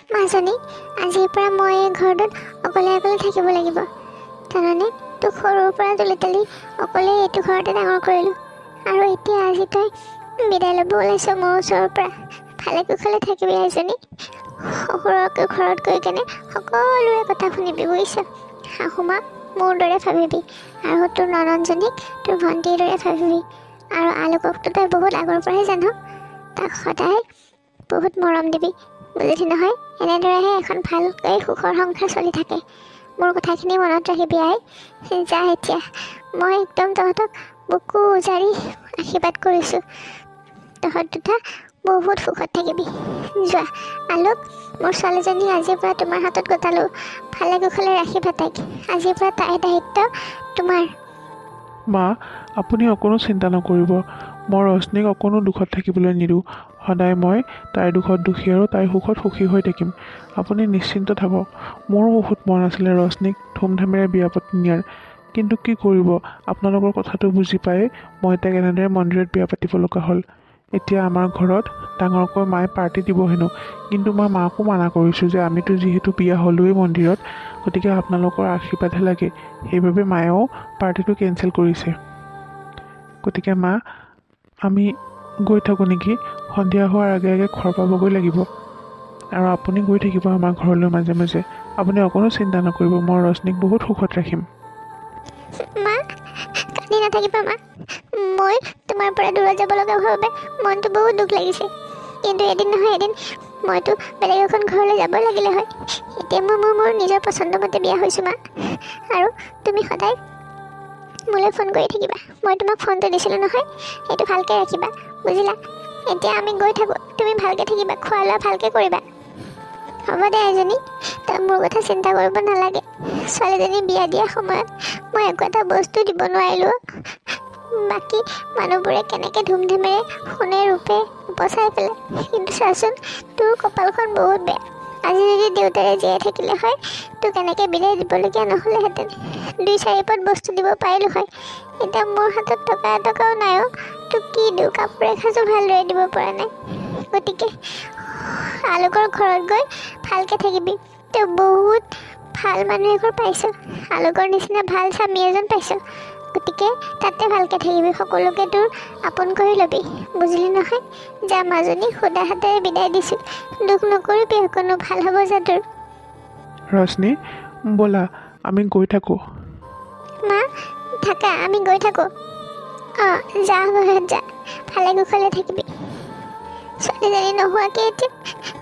মাজনী, আজিৰ পৰা মই এই ঘৰটোত অকলে অকলে থাকিব লাগিব। জানানে, তোক সৰুৰ পৰা তুলি তুলি অকলে এইটো ঘৰতে ডাঙৰ কৰিলোঁ, আৰু এতিয়া আজি তই বিদায় ল'ব ওলাইছ মোৰ ওচৰৰ পৰা। ভালে কুশলে থাকিবি এজনী। শহুৰকে ঘৰত গৈ কেনে সকলোৰে কথা শুনিবি, বুজিছ? শাহুমা মোৰ দৰে ভাবিবি, আৰু তোৰ ননন্দজনীক তোৰ ভণ্টিৰ দৰে ভাবিবি। আৰু আলোককতো তই বহুত আগৰ পৰাই জান, তাক সদায় বহুত মৰম দিবি, বুজিলি নহয়? এনেদৰেহে এখন ভালকৈ সুখৰ সংসাৰ চলি থাকে। মোৰ কথাখিনি মনত ৰাখিবি আই। যা এতিয়া, মই একদম তহঁতক বুকু উজাৰি আশীৰ্বাদ কৰিছোঁ। তহঁত দুটা বহুত সুখত থাকিবি। যোৱা আলোক, মোৰ ছোৱালীজনী আজিৰ পৰা তোমাৰ হাতত গতালোঁ। ভালে কুশলে ৰাখিবা তাইক। আজিৰ পৰা তাইৰ দায়িত্ব তোমাৰ। মা, আপুনি অকণো চিন্তা নকৰিব। মই ৰশ্মিক অকণো দুখত থাকিবলৈ নিদিওঁ। সদায় মই তাইৰ দুখত দুখী আৰু তাইৰ সুখত সুখী হৈ থাকিম। আপুনি নিশ্চিন্ত থাকক। মোৰো বহুত মন আছিলে ৰশ্মিক ধুমধামেৰে বিয়া পাতি নিয়াৰ, কিন্তু কি কৰিব, আপোনালোকৰ কথাটো বুজি পায়ে মই তাইক এনেদৰে মন্দিৰত বিয়া পাতিব লগা হ'ল। এতিয়া আমাৰ ঘৰত ডাঙৰকৈ মায়ে পাৰ্টি দিব হেনো, কিন্তু মই মাকো মানা কৰিছোঁ যে আমিতো যিহেতু বিয়া হ'লোৱেই মন্দিৰত, গতিকে আপোনালোকৰ আশীৰ্বাদহে লাগে। সেইবাবে মায়েও পাৰ্টিটো কেঞ্চেল কৰিছে। গতিকে মা, আমি গৈ থাকোঁ নেকি? সন্ধিয়া হোৱাৰ আগে আগে ঘৰ পাবগৈ লাগিব। আৰু আপুনি গৈ থাকিব আমাৰ ঘৰলৈ মাজে মাজে। আপুনি অকণো চিন্তা নকৰিব, মই ৰশ্মিক বহুত সুখত ৰাখিম। মা, কান্দি নাথাকিবা মা। মই তোমাৰ পৰা দূৰত যাব লগা হোৱাৰ বাবে মনটো বহুত দুখ লাগিছে, কিন্তু এদিন নহয় এদিন মইতো বেলেগ এখন ঘৰলৈ যাব লাগিলে হয়। এতিয়া মই মোৰ নিজৰ পচন্দ মতে বিয়া হৈছোঁ মা, আৰু তুমি সদায় মোলৈ ফোন কৰি থাকিবা। মই তোমাক ফোনটো দিছিলোঁ নহয়, সেইটো ভালকৈ ৰাখিবা, বুজিলা? এতিয়া আমি গৈ থাকোঁ, তুমি ভালকৈ থাকিবা, খোৱা লোৱা ভালকৈ কৰিবা। হ'ব দে এজনী, তই মোৰ কথা চিন্তা কৰিব নালাগে। ছোৱালীজনী বিয়া দিয়া সময়ত মই একো এটা বস্তু দিব নোৱাৰিলোঁ। বাকী মানুহবোৰে কেনেকৈ ধুমধামেৰে সোণে ৰূপে উপচাই পেলাই, কিন্তু চাচোন তোৰ কপালখন বহুত বেয়া। আজি যদি দেউতাৰে জীয়াই থাকিলে হয়, তোক এনেকৈ বিদায় দিবলগীয়া নহ'লেহেঁতেন। 2-4 পদ বস্তু দিব পাৰিলোঁ হয়। এতিয়া মোৰ হাতত টকা এটকাও নাই অ'। তোক কি দিওঁ, কাপোৰ এসাঁজো ভালদৰে দিব পৰা নাই। গতিকে আলোকৰ ঘৰত গৈ ভালকৈ থাকিবি। তই বহুত ভাল মানুহ এঘৰ পাইছ, আলোকৰ নিচিনা ভাল স্বামী এজন পাইছ। গতিকে তাতে ভালকৈ থাকিবি, সকলোকে তোৰ আপোন কৰি ল'বি, বুজিলি নহয়? যা মাজনী, সুদা হাতেৰে বিদায় দিছোঁ। দুখ নকৰিবি, অকণো ভাল হ'ব যা তোৰ। ৰশ্মি, ব'লা আমি গৈ থাকোঁ। মা, থাকা, আমি গৈ থাকোঁ। অঁ, যা ঘৰত যা, ভালে কুশলে থাকিবি। ছোৱালীজনী নোহোৱাকৈ এতিয়া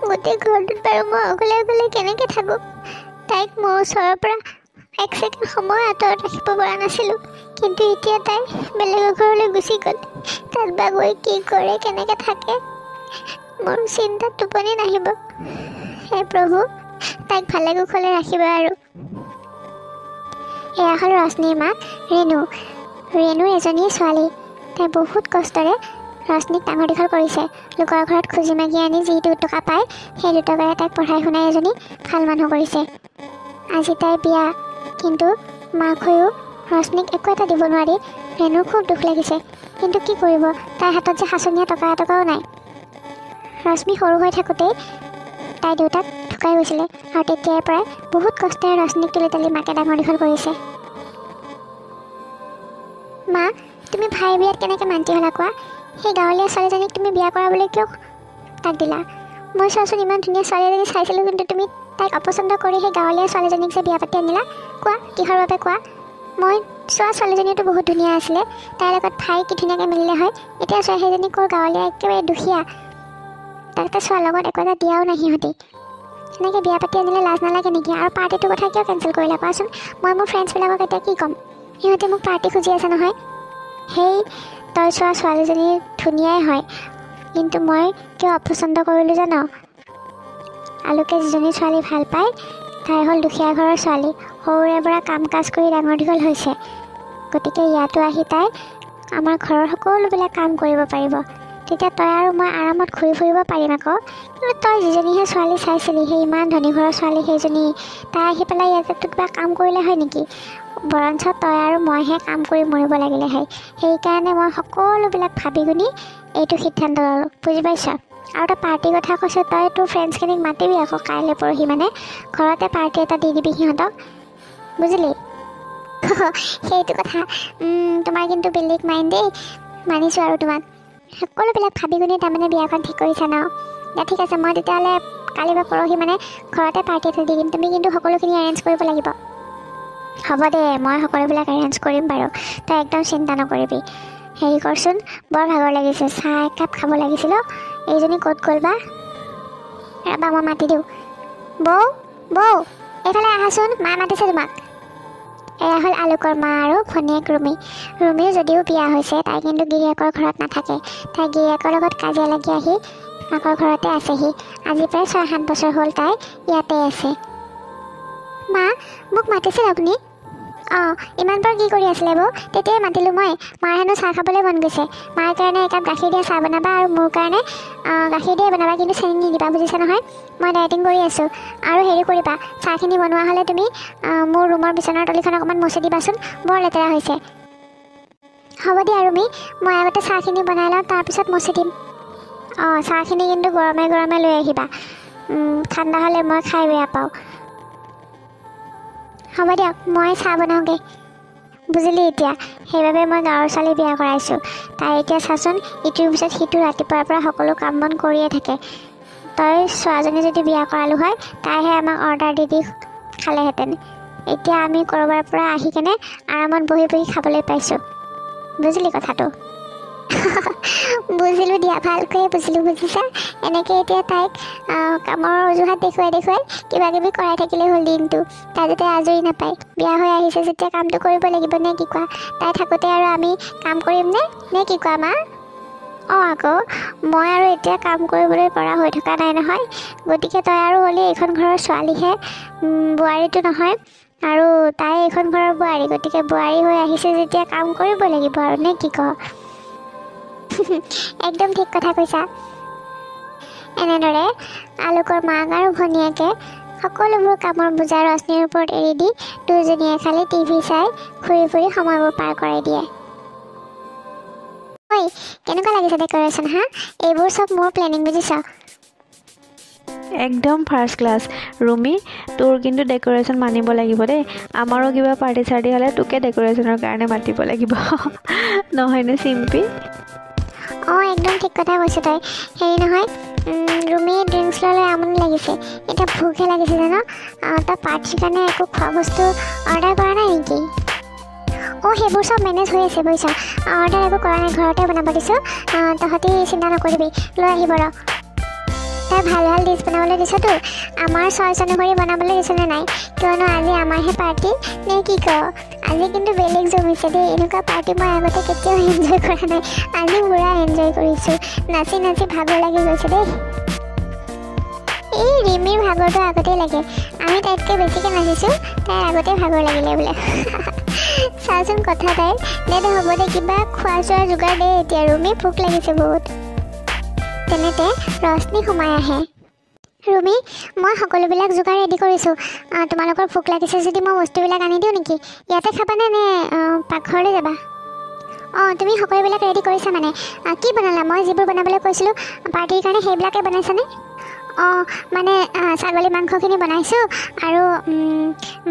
গোটেই ঘৰটোত বাৰু মই অকলে অকলে কেনেকৈ থাকোঁ? তাইক মোৰ ওচৰৰ পৰা 1 ছেকেণ্ড সময় আঁতৰত ৰাখিব পৰা নাছিলোঁ, কিন্তু এতিয়া তাই বেলেগৰ ঘৰলৈ গুচি গ'ল। তাত বা গৈ কি কৰে, কেনেকৈ থাকে, মোৰ চিন্তাত টোপনি নাহিব। হে প্ৰভু, তাইক ভালে কুশলে ৰাখিবা। আৰু এয়া হ'ল ৰশ্মিৰ মাক ৰেণু। ৰেণু এজনী ছোৱালী। তাই বহুত কষ্টৰে ৰশ্মিক ডাঙৰ দীঘল কৰিছে। লোকৰ ঘৰত খুজি মাগি আনি যি 2 টকা পায়, সেই 2 টকাৰে তাইক পঢ়াই শুনাই এজনী ভাল মানুহ কৰিছে। আজি তাইৰ বিয়া, কিন্তু মাক হৈও ৰশ্মিক একো এটা দিব নোৱাৰি ৰেণুৰ খুব দুখ লাগিছে। কিন্তু কি কৰিব, তাইৰ হাতত যে সাঁচনীয়া টকা এটকাও নাই। ৰশ্মি সৰু হৈ থাকোঁতেই তাইৰ দেউতাক ঢুকাই গৈছিলে, আৰু তেতিয়াৰ পৰাই বহুত কষ্টেৰে ৰশ্মিক তুলি তুলি মাকে ডাঙৰ দীঘল কৰিছে। মা, তুমি ভাইৰ বিয়াত কেনেকৈ মান্তি হ'লা কোৱা? সেই গাঁৱলীয়া ছোৱালীজনীক তুমি বিয়া কৰাবলৈ কিয় তাক দিলা? মই চোৱাচোন ইমান ধুনীয়া ছোৱালী এজনী চাইছিলোঁ, কিন্তু তুমি তাইক অপচন্দ কৰি সেই গাঁৱলীয়া ছোৱালীজনীক যে বিয়া পাতি আনিলা, কোৱা কিহৰ বাবে কোৱা? মই চোৱা ছোৱালীজনীতো বহুত ধুনীয়া আছিলে, তাইৰ লগত ভাই কি ধুনীয়াকৈ মিলিলে হয়। এতিয়া চোৱা, সেইজনী ক'ৰ গাঁৱলীয়া, একেবাৰে দুখীয়া। তাতে চোৱাৰ লগত একো এটা দিয়াও নাই সিহঁতি। সেনেকৈ বিয়া পাতি আনিলে লাজ নালাগে নেকি? আৰু পাৰ্টিটোৰ কথা কিয় কেঞ্চেল কৰিলা কোৱাচোন? মই মোৰ ফ্ৰেণ্ডছবিলাকক এতিয়া কি ক'ম? সিহঁতে মোক পাৰ্টি খুজি আছে নহয়। সেই তই চোৱা ছোৱালীজনী ধুনীয়াই হয়, কিন্তু মই কিয় অপচন্দ কৰিলোঁ জান? আলোকে যিজনী ছোৱালী ভাল পায়, তাই হ'ল দুখীয়া ঘৰৰ ছোৱালী। সৰুৰে পৰা কাম কাজ কৰি ডাঙৰ দীঘল হৈছে। গতিকে ইয়াতো আহি তাই আমাৰ ঘৰৰ সকলোবিলাক কাম কৰিব পাৰিব। তেতিয়া তই আৰু মই আৰামত ঘূৰি ফুৰিব পাৰিম আকৌ। কিন্তু তই যিজনীহে ছোৱালী চাইছিলি, সেই ইমান ধনী ঘৰৰ ছোৱালী সেইজনী, তাই আহি পেলাই ইয়াতে তোক কিবা কাম কৰিলে হয় নেকি? বৰঞ্চ তই আৰু মইহে কাম কৰি মৰিব লাগিলে হয়। সেইকাৰণে মই সকলোবিলাক ভাবি গুণি এইটো সিদ্ধান্ত ল'লোঁ, বুজি পাইছ? আৰু তই পাৰ্টিৰ কথা কৈছোঁ, তই তোৰ ফ্ৰেণ্ডছখিনিক মাতিবি আকৌ কাইলৈ পৰহি মানে ঘৰতে পাৰ্টি এটা দি দিবি সিহঁতক, বুজিলি? সেইটো কথা। তোমাৰ কিন্তু বেলেগ মাইণ্ড দেই, মানিছোঁ আৰু তোমাক। সকলোবিলাক ভাবি গুণি তাৰমানে বিয়াখন ঠিক কৰিছা ন? দিয়া ঠিক আছে, মই তেতিয়াহ'লে কালি বা পৰহি মানে ঘৰতে পাৰ্টি এটা দি দিম। তুমি কিন্তু সকলোখিনি এৰেঞ্জ কৰিব লাগিব। হ'ব দে, মই সকলোবিলাক এৰেঞ্জ কৰিম বাৰু, তই একদম চিন্তা নকৰিবি। হেৰি কৰচোন, বৰ ভাগৰ লাগিছে, চাহ একাপ খাব লাগিছিল। এইজনী ক'ত গ'ল বা? ৰ'বা মই মাতি দিওঁ। বৌ বৌ, এইফালে আহাচোন, মায়ে মাতিছে তোমাক। এয়া হ'ল আলোকৰ মা আৰু ভনীয়েক ৰুমি। ৰুমিৰ যদিও বিয়া হৈছে, তাই কিন্তু গিৰিয়েকৰ ঘৰত নাথাকে। তাই গিৰিয়েকৰ লগত কাজিয়া লাগি আহি মাকৰ ঘৰতে আছেহি। আজি প্ৰায় 6-7 বছৰ হ'ল তাই ইয়াতে আছে। মা, মোক মাতিছিল আপুনি? অঁ, ইমান পৰ কি কৰি আছিলে বৌ? তেতিয়াই মাতিলোঁ মই। মাৰ হেনো চাহ খাবলৈ মন গৈছে। মাৰ কাৰণে একাপ গাখীৰ দিয়া চাহ বনাবা আৰু মোৰ কাৰণে গাখীৰ দিয়ে বনাবা, কিন্তু চেনি নিদিবা, বুজিছা নহয়? মই ডায়েটিং কৰি আছোঁ। আৰু হেৰি কৰিবা, চাহখিনি বনোৱা হ'লে তুমি মোৰ ৰুমৰ বিচনাৰ তলিখন অকণমান মচি দিবাচোন, বৰ লেতেৰা হৈছে। হ'ব দিয়া ৰুমি, মই আগতে চাহখিনি বনাই লওঁ, তাৰপিছত মচি দিম। অঁ, চাহখিনি কিন্তু গৰমে গৰমে লৈ আহিবা, ঠাণ্ডা হ'লে মই খাই বেয়া পাওঁ। হ'ব দিয়ক, মই চাহ বনাওঁগৈ, বুজিলি এতিয়া? সেইবাবে মই গাঁৱৰ ছোৱালী বিয়া কৰাইছোঁ। তাই এতিয়া চাচোন, ইটোৰ পিছত সিটো ৰাতিপুৱাৰ পৰা সকলো কাম বন কৰিয়ে থাকে। তই ছোৱালীজনী যদি বিয়া কৰালোঁ হয়, তাইহে আমাক অৰ্ডাৰ দি দি খালেহেঁতেন। এতিয়া আমি ক'ৰবাৰ পৰা আহি কেনে আৰামত বহি বহি খাবলৈ পাইছোঁ, বুজিলি কথাটো? বুজিলোঁ দিয়া, ভালকৈয়ে বুজিলোঁ, বুজিছা? এনেকৈ এতিয়া তাইক কামৰ অজুহাত দেখুৱাই দেখুৱাই কিবা কিবি কৰাই থাকিলে হ'ল দিনটো। তাই যাতে আজৰি নাপায়। বিয়া হৈ আহিছে যেতিয়া কামটো কৰিব লাগিব, নে কি কোৱা? তাই থাকোঁতে আৰু আমি কাম কৰিম নে কি কোৱা মা? অঁ আকৌ, মই আৰু এতিয়া কাম কৰিবলৈ পৰা হৈ থকা নাই নহয়। গতিকে তই আৰু হ'লে এইখন ঘৰৰ ছোৱালীহে, বোৱাৰীটো নহয়। আৰু তাই এইখন ঘৰৰ বোৱাৰী, গতিকে বোৱাৰী হৈ আহিছে যেতিয়া কাম কৰিব লাগিব আৰু, নে কি কওঁ? একদম ঠিক কথা কৈছা। এনেদৰে আলোকৰ মাক আৰু ভনীয়েকে সকলোবোৰ কামৰ বোজা ৰশ্মিৰ ওপৰত এৰি দি দুয়োজনীয়ে খালি টিভি চাই ঘূৰি ফুৰি সময়বোৰ পাৰ কৰাই দিয়ে। ঐ, কেনেকুৱা লাগিছে ডেক'ৰেশ্যন হা? এইবোৰ চব মোৰ প্লেনিং, বুজিছ? একদম ফাৰ্ষ্ট ক্লাছ। ৰুমি, তোৰ কিন্তু ডেক'ৰেশ্যন মানিব লাগিব দেই। আমাৰো কিবা পাৰ্টি চাৰ্টি হ'লে তোকে ডেক'ৰেশ্যনৰ কাৰণে মাতিব লাগিব, নহয়নে চিম্পী? অঁ, একদম ঠিক কথা কৈছ তই। হেৰি নহয়, ৰুমি ড্ৰিংকছ লৈ আমনি লাগিছে, এতিয়া ভোকহে লাগিছে জানো। তই পাৰ্টিৰ কাৰণে একো খোৱা বস্তু অৰ্ডাৰ কৰা নাই নেকি? অঁ, সেইবোৰ চব মেনেজ হৈ আছে, বুজিছ? অৰ্ডাৰ একো কৰা নাই, ঘৰতে বনাব দিছোঁ। তহঁতি চিন্তা নকৰিবি, লৈ আহিব ৰ। তই ভাল ভাল ডিছ বনাবলৈ দিছতো। আমাৰ চইচ অনুসৰি বনাবলৈ দিছনে নাই? কিয়নো আজি আমাৰহে পাৰ্টি, নে কি কওঁ? আজি কিন্তু বেলেগ জমিছে দেই। এনেকুৱা পাৰ্টি মই আগতে কেতিয়াও এনজয় কৰা নাই। আজি পুৰা এনজয় কৰিছোঁ। নাচি নাচি ভাগৰ লাগি গৈছে দেই। এই ৰিমিৰ ভাগৰটো আগতেই লাগে। আমি তাইতকৈ বেছিকৈ নাচিছোঁ, তাইৰ আগতেই ভাগৰ লাগিলে বোলে। চাচোন কথা তাইৰ। দে হ'ব দে, কিবা খোৱা চোৱা যোগাৰ দে এতিয়া, ৰুমি ভোক লাগিছে বহুত। তেনেতে ৰশ্মি সোমাই আহে। ৰুমি, মই সকলোবিলাক যোগাৰ ৰেডি কৰিছোঁ। তোমালোকৰ ভোক লাগিছে যদি মই বস্তুবিলাক আনি দিওঁ নেকি? ইয়াতে খাবানে নে পাকঘৰলৈ যাবা? অঁ, তুমি সকলোবিলাক ৰেডি কৰিছা মানে? কি বনালা? মই যিবোৰ বনাবলৈ কৈছিলোঁ পাৰ্টিৰ কাৰণে, সেইবিলাকে বনাইছানে? অঁ, মানে ছাগলী মাংসখিনি বনাইছোঁ, আৰু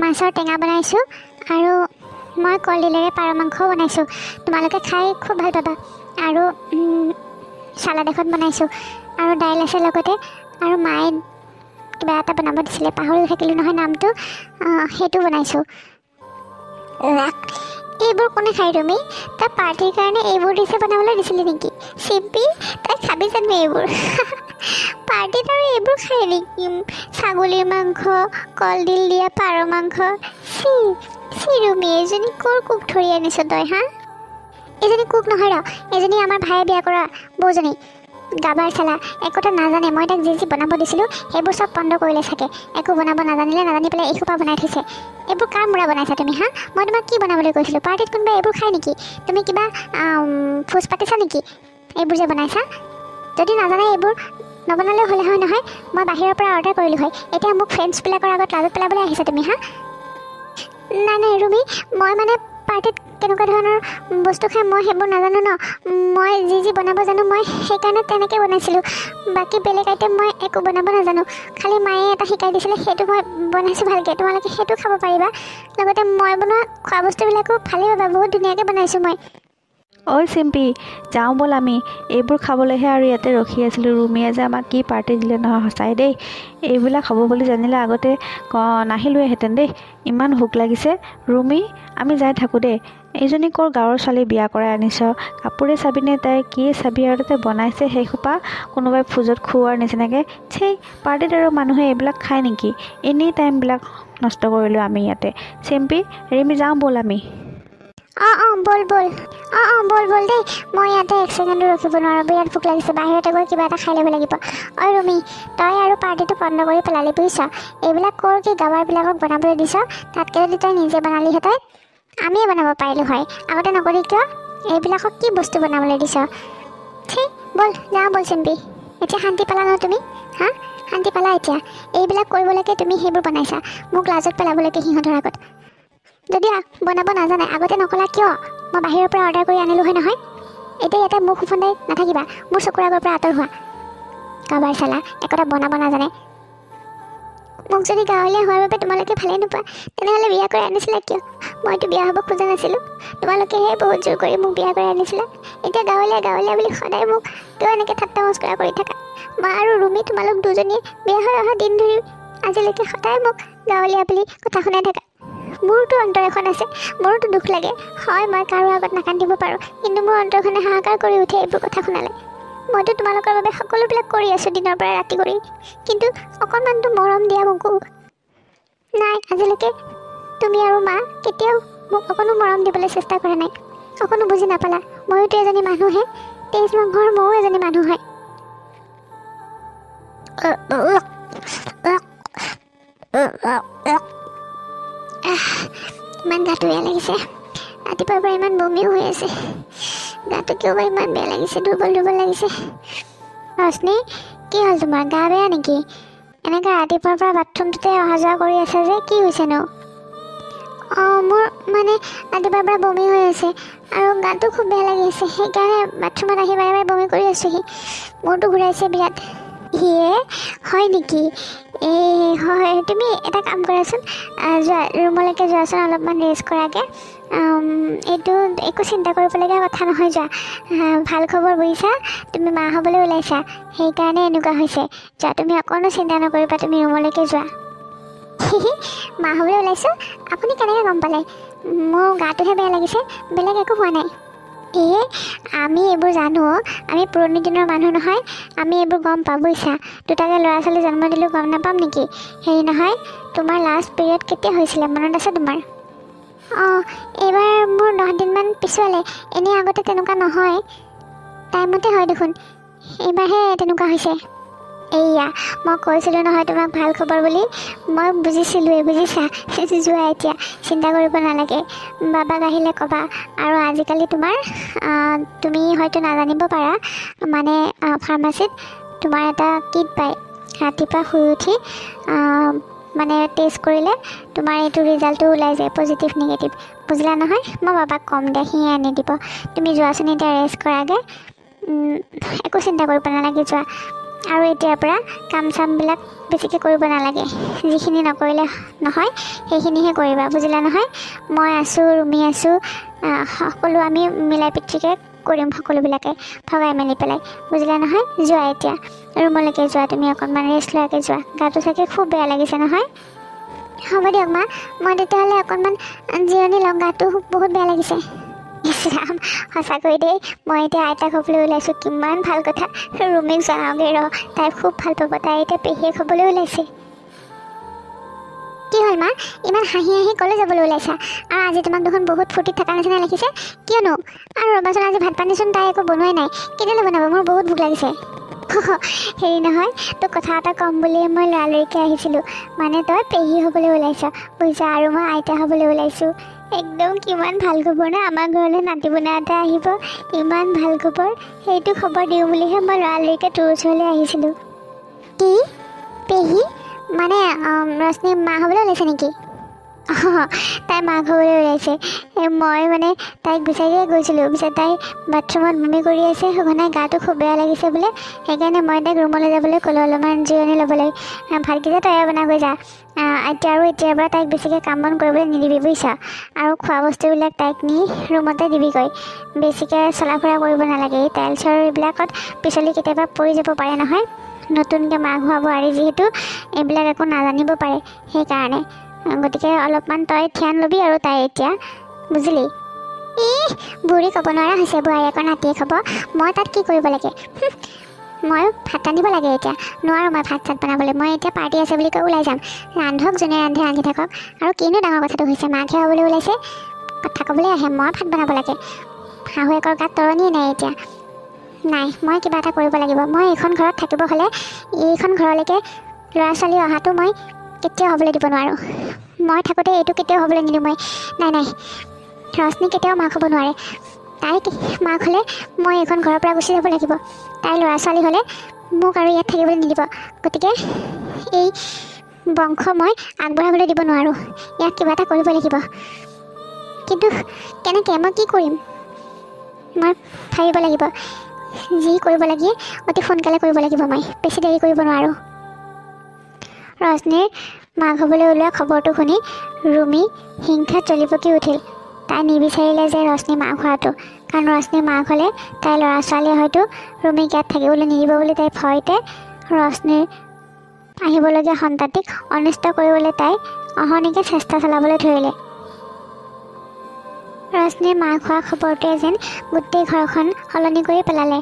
মাছৰ টেঙা বনাইছোঁ, আৰু মই কলডিলেৰে পাৰ মাংসও বনাইছোঁ। তোমালোকে খাই খুব ভাল পাবা। আৰু চালাড এখন বনাইছোঁ, আৰু দাইল আছে লগতে। আৰু মায়ে কিবা এটা বনাব দিছিলে, পাহৰি থাকিলোঁ নহয় নামটো, সেইটো বনাইছোঁ। এইবোৰ কোনে খাই তুমি? তই পাৰ্টিৰ কাৰণে এইবোৰ ডিছে বনাবলৈ দিছিলি নেকি? চিম্পী, তই খাবি জানো এইবোৰ? পাৰ্টিত আৰু এইবোৰ খাই নেকি? ছাগলীৰ মাংস, কলডিল দিয়া পাৰ মাংস। চি ৰুমি, এইজনী ক'ৰ কুক ধৰি আনিছ তই হা? এইজনী কুক নহয় ৰ, এইজনী আমাৰ ভায়ে বিয়া কৰা বৌজনী। গাবাৰ চালা, একোটা নাজানে। মই তাক যি যি বনাব দিছিলোঁ সেইবোৰ চব পণ্ড কৰিলে চাগে। একো বনাব নাজানি পেলাই এসোপা বনাই থৈছে। এইবোৰ কাৰ মূৰা বনাইছা তুমি হা? মই তোমাক কি বনাবলৈ কৈছিলোঁ? পাৰ্টিত কোনোবাই এইবোৰ খাই নেকি? তুমি কিবা ফোজ পাতিছা নেকি এইবোৰ যে বনাইছা? যদি নাজানে এইবোৰ নবনালেও হ'লে হয় নহয়, মই বাহিৰৰ পৰা অৰ্ডাৰ কৰিলোঁ হয়। এতিয়া মোক ফ্ৰেণ্ডছবিলাকৰ আগত লাজত পেলাবলৈ আহিছা তুমি হা? নাই ৰুমি, মই মানে পাৰ্টিত কেনেকুৱা ধৰণৰ বস্তু খাই মই সেইবোৰ নাজানো ন। মই যি যি বনাব জানো মই সেইকাৰণে তেনেকৈ বনাইছিলোঁ। বাকী বেলেগ আইটেম মই একো বনাব নাজানো। খালি মায়ে এটা শিকাই দিছিলে, সেইটো মই বনাইছোঁ ভালকৈ। তোমালোকে সেইটো খাব পাৰিবা। লগতে মই বনোৱা খোৱা বস্তুবিলাকো ভালেই পাবা, বহুত ধুনীয়াকৈ বনাইছোঁ মই। ঐ চিম্পি, যাওঁ ব'ল আমি। এইবোৰ খাবলৈহে আৰু ইয়াতে ৰখি আছিলোঁ। ৰুমিয়ে যে আমাক কি পাৰ্টি দিলে নহয়, সঁচাই দেই। এইবিলাক হ'ব বুলি জানিলে আগতে নাহিলোৱেহেঁতেন দেই। ইমান ভোক লাগিছে। ৰুমি, আমি যাই থাকোঁ দেই। এইজনী ক'ৰ গাঁৱৰ ছোৱালী বিয়া কৰাই আনিছ? কাপোৰে চাবিনে তাই, কি চাবি? আৰু তাতে বনাইছে সেইসোপা কোনোবাই ভোজত খুওৱাৰ নিচিনাকৈ। চেই, পাৰ্টিত আৰু মানুহে এইবিলাক খায় নেকি? এনেই টাইমবিলাক নষ্ট কৰিলোঁ আমি ইয়াতে। চিম্পি, ৰিমি, যাওঁ ব'ল আমি। ব'ল ব'ল। ব'ল দেই। মই ইয়াতে এক ছেকেণ্ডো ৰখিব নোৱাৰোঁ, বিৰাট ভোক লাগিছে। বাহিৰতে গৈ কিবা এটা খাই ল'ব লাগিব। ঐ ৰুমি, তই আৰু পাৰ্টিটো বন্ধ কৰি পেলালি বুজিছ। এইবিলাক ক'ৰ কি গাঁৱৰবিলাকক বনাবলৈ দিছ? তাতকৈ যদি তই নিজে বনালিহেঁতেন, আমিয়ে বনাব পাৰিলোঁ হয়। আগতে নকৰি কিয়? এইবিলাকক কি বস্তু বনাবলৈ দিছ? ঠিক, ব'ল যাওঁ ব'ল চিম্পি। এতিয়া শান্তি পালা ন তুমি? হা, শান্তি পালা এতিয়া? এইবিলাক কৰিবলৈকে তুমি সেইবোৰ বনাইছা, মোক লাজত পেলাবলৈকে সিহঁতৰ আগত। যদি বনাব নাজানে আগতে নকলা কিয়? মই বাহিৰৰ পৰা অৰ্ডাৰ কৰি আনিলোঁ হয় নহয়। এতিয়া ইয়াতে মুখ ফুফন্দাই নাথাকিবা, মোৰ চকুৰ আগৰ পৰা আঁতৰ হোৱা। কাৰোবাৰ চালা একোটা বনাব নাজানে। মোক যদি গাঁৱলীয়া হোৱাৰ বাবে তোমালোকে ভালেই নোপোৱা, তেনেহ'লে বিয়া কৰি আনিছিলা কিয়? মইতো বিয়া হ'ব খোজা নাছিলোঁ, তোমালোকেহে বহুত জোৰ কৰি মোক বিয়া কৰি আনিছিলা। এতিয়া গাঁৱলীয়া বুলি সদায় মোক কিয় এনেকৈ ঠাট্টা মস্কৰা কৰি থাকা? মা আৰু ৰুমি, তোমালোক দুজনীয়ে বিয়া হৈ অহা দিন ধৰি আজিলৈকে সদায় মোক গাঁৱলীয়া বুলি কথা শুনাই থাকা। মোৰতো অন্তৰ এখন আছে, মোৰোতো দুখ লাগে। হয়, মই কাৰো আগত নাকান্দিব পাৰোঁ, কিন্তু মোৰ অন্তৰখনে হাহাকাৰ কৰি উঠে এইবোৰ কথা শুনালে। মইতো তোমালোকৰ বাবে সকলোবিলাক কৰি আছোঁ দিনৰ পৰা ৰাতি কৰি, কিন্তু অকণমানতো মৰম দিয়া মোকো নাই। আজিলৈকে তুমি আৰু মা কেতিয়াও মোক অকণো মৰম দিবলৈ চেষ্টা কৰা নাই, অকণো বুজি নাপালা। ময়োতো এজনী মানুহহে, তেজ মাংসৰ ময়ো এজনী মানুহ হয়। ইমান গাটো বেয়া লাগিছে, ৰাতিপুৱাৰ পৰা ইমান বমিও হৈ আছে। গাটো কিয় বা ইমান বেয়া লাগিছে, দুৰ্বল লাগিছে। ৰশ্মি, কি হ'ল তোমাৰ? গা বেয়া নেকি? এনেকৈ ৰাতিপুৱাৰ পৰা বাথৰুমটোতে অহা যোৱা কৰি আছে যে, কি হৈছেনো? মোৰ মানে ৰাতিপুৱাৰ পৰা বমি হৈ আছে আৰু গাটো খুব বেয়া লাগি আছে, সেইকাৰণে বাথৰুমত আহি বাৰে বাৰে বমি কৰি আছোঁহি। মূৰটো ঘূৰাইছে বিৰাট। ইয়ে, হয় নেকি? হয়, তুমি এটা কাম কৰাচোন, যোৱা ৰুমলৈকে যোৱাচোন, অলপমান ৰেষ্ট কৰাকৈ। এইটো একো চিন্তা কৰিবলগীয়া কথা নহয়। যোৱা, ভাল খবৰ বুজিছা? তুমি মা হ'বলৈ ওলাইছা, সেইকাৰণে এনেকুৱা হৈছে। যোৱা, তুমি অকণো চিন্তা নকৰিবা, তুমি ৰুমলৈকে যোৱা। মা হ'বলৈ ওলাইছোঁ? আপুনি কেনেকৈ গম পালে? মোৰ গাটোহে বেয়া লাগিছে, বেলেগ একো হোৱা নাই। আমি এইবোৰ জানো, আমি পুৰণি দিনৰ মানুহ নহয়, আমি এইবোৰ গম পাওঁ বুজিছা। দুটাকৈ ল'ৰা ছোৱালী জন্ম দিলোঁ, গম নাপাম নেকি? হেৰি নহয়, তোমাৰ লাষ্ট পিৰিয়ড কেতিয়া হৈছিলে মনত আছে তোমাৰ? এইবাৰ মোৰ 10 দিনমান পিছুৱালে। এনেই আগতে তেনেকুৱা নহয়, টাইমতে হয় দেখোন, এইবাৰহে তেনেকুৱা হৈছে। এইয়া, মই কৈছিলোঁ নহয় তোমাক ভাল খবৰ বুলি, মই বুজিছিলোঁৱেই বুজিছা। যোৱা এতিয়া, চিন্তা কৰিব নালাগে। বাবাক আহিলে ক'বা। আৰু আজিকালি তুমি হয়তো নাজানিব পাৰা, মানে ফাৰ্মাচীত তোমাৰ এটা কিট পায়, ৰাতিপুৱা শুই উঠি মানে টেষ্ট কৰিলে তোমাৰ এইটো ৰিজাল্টটো ওলাই যায়, পজিটিভ নিগেটিভ। বুজিলা নহয়? মই বাবাক ক'ম দে, সিয়ে আনি দিব। তুমি যোৱাচোন এতিয়া, ৰেষ্ট কৰাগৈ, একো চিন্তা কৰিব নালাগে। যোৱা, আৰু এতিয়াৰ পৰা কাম চামবিলাক বেছিকৈ কৰিব নালাগে। যিখিনি নকৰিলে নহয় সেইখিনিহে কৰিবা, বুজিলা নহয়? মই আছোঁ, ৰুমি আছোঁ, সকলো আমি মিলাই পিঠিকৈ কৰিম, সকলোবিলাকে ভগাই মেলি পেলাই, বুজিলা নহয়? যোৱা এতিয়া, ৰুমলৈকে যোৱা, তুমি অকণমান ৰেষ্ট লোৱাকৈ যোৱা। গাটো চাগে খুব বেয়া লাগিছে নহয়? হ'ব দিয়ক মা, মই তেতিয়াহ'লে অকণমান জিৰণি লওঁ, গাটো বহুত বেয়া লাগিছে। ইছৰাম, সঁচাকৈ দেই, মই এতিয়া আইতাক হ'বলৈ ওলাইছোঁ, কিমান ভাল কথা। ৰুমিক জনাওঁগৈ ৰ, তাই খুব ভাল পাব, তাই এতিয়া পেহীয়েক হ'বলৈ ওলাইছে। কি হ'ল মা, ইমান হাঁহি ক'লৈ যাবলৈ ওলাইছা? আৰু আজি তোমাক দেখোন বহুত ফূৰ্তিত থকা নিচিনা লাগিছে, কিয়নো? আৰু ৰ'বাচোন, আজি ভাত পানীচোন তাই একো বনোৱাই নাই, কেতিয়ালৈ বনাব? মোৰ বহুত ভোক লাগিছে। হেৰি নহয়, তোক কথা এটা ক'ম বুলিয়ে মই লৰালৰিকৈ আহিছিলোঁ, মানে তই পেহী হ'বলৈ ওলাইছ বুজিছা, আৰু মই আইতা হ'বলৈ ওলাইছোঁ। একদম কিমান ভাল খবৰ ন? আমাৰ ঘৰলৈ নাতি বুনা এটা আহিব, ইমান ভাল খবৰ। সেইটো খবৰ দিওঁ বুলিহে মই লৰালৰিকৈ তোৰ ওচৰলৈ আহিছিলোঁ। কি? পেহী? মানে ৰশ্মি মা হ'বলৈ ওলাইছে নেকি? তাই মাক হ'বলৈ ওলাইছে। মই মানে তাইক বিচাৰিয়ে গৈছিলোঁ, পিছত তাই বাথৰুমত বমি কৰি আছে, সঘনাই গাটো খুব বেয়া লাগিছে বোলে। সেইকাৰণে মই তাইক ৰুমলৈ যাবলৈ ক'লোঁ, অলপমান জিৰণি ল'বলৈ। ভাতকেইটা তৈয়াৰ বনাগৈ যা, এতিয়াৰ পৰা তাইক বেছিকৈ কাম বন কৰিবলৈ নিদিবি বুজিছা। আৰু খোৱা বস্তুবিলাক তাইক নি ৰুমতে দিবিগৈ, বেছিকৈ চলা ফুৰা কৰিব নালাগে। এই টাইলছৰ এইবিলাকত পিছলি কেতিয়াবা পৰি যাব পাৰে নহয়, নতুনকৈ মাক হোৱা বোৱাৰী যিহেতু এইবিলাক একো নাজানিব পাৰে, সেইকাৰণে গতিকে অলপমান তই ধ্যান ল'বি আৰু তাই এতিয়া, বুজিলি? বুঢ়ী ক'ব নোৱাৰা হৈছে, বোৱাৰীয়েকৰ নাতিয়ে খাব, মই তাত কি কৰিব লাগে? মই ভাত ৰান্ধিব লাগে এতিয়া, নোৱাৰোঁ মই ভাত চাত বনাবলৈ। মই এতিয়া পাৰ্টি আছে বুলি কৈ ওলাই যাম, ৰান্ধক যোনে ৰান্ধি থাকক। আৰু কিনো ডাঙৰ কথাটো হৈছে, মাকহে হ'বলৈ ওলাইছে, কথা ক'বলৈ আহে, মই ভাত বনাব লাগে। শাহুৱেকৰ গাত তৰণিয়ে নাই এতিয়া। নাই, মই কিবা এটা কৰিব লাগিব। মই এইখন ঘৰত থাকিব হ'লে, এইখন ঘৰলৈকে ল'ৰা ছোৱালী অহাটো মই কেতিয়াও হ'বলৈ দিব নোৱাৰোঁ। মই থাকোঁতে এইটো কেতিয়াও হ'বলৈ নিদিওঁ মই। নাই, ৰশ্মি কেতিয়াও মাক হ'ব নোৱাৰে। তাই মাক হ'লে মই এইখন ঘৰৰ পৰা গুচি যাব লাগিব। তাইৰ ল'ৰা ছোৱালী হ'লে মোক আৰু ইয়াত থাকিবলৈ নিদিব। গতিকে এই বংশ মই আগবঢ়াবলৈ দিব নোৱাৰোঁ। ইয়াক কিবা এটা কৰিব লাগিব, কিন্তু কেনেকৈ, মই কি কৰিম? মই ভাবিব লাগিব, যি কৰিব লাগে অতি সোনকালে কৰিব লাগিব। মই বেছি দেৰি কৰিব নোৱাৰোঁ। ৰশ্মিৰ মাক হ'বলৈ ওলোৱা খবৰটো শুনি ৰুমি হিংসাত জ্বলি পকি উঠিল। তাই নিবিচাৰিলে যে ৰশ্মি মাক হোৱাটো, কাৰণ ৰশ্মি মাক হ'লে তাইৰ ল'ৰা ছোৱালীয়ে হয়তো ৰুমিক ইয়াত থাকিবলৈ নিদিব বুলি তাই ভয়তে ৰশ্মিৰ আহিবলগীয়া সন্তানটিক অনিষ্ট কৰিবলৈ তাই অহৰ্নিশে চেষ্টা চলাবলৈ ধৰিলে। ৰশ্মিৰ মাক হোৱা খবৰটোৱে যেন গোটেই ঘৰখন সলনি কৰি পেলালে।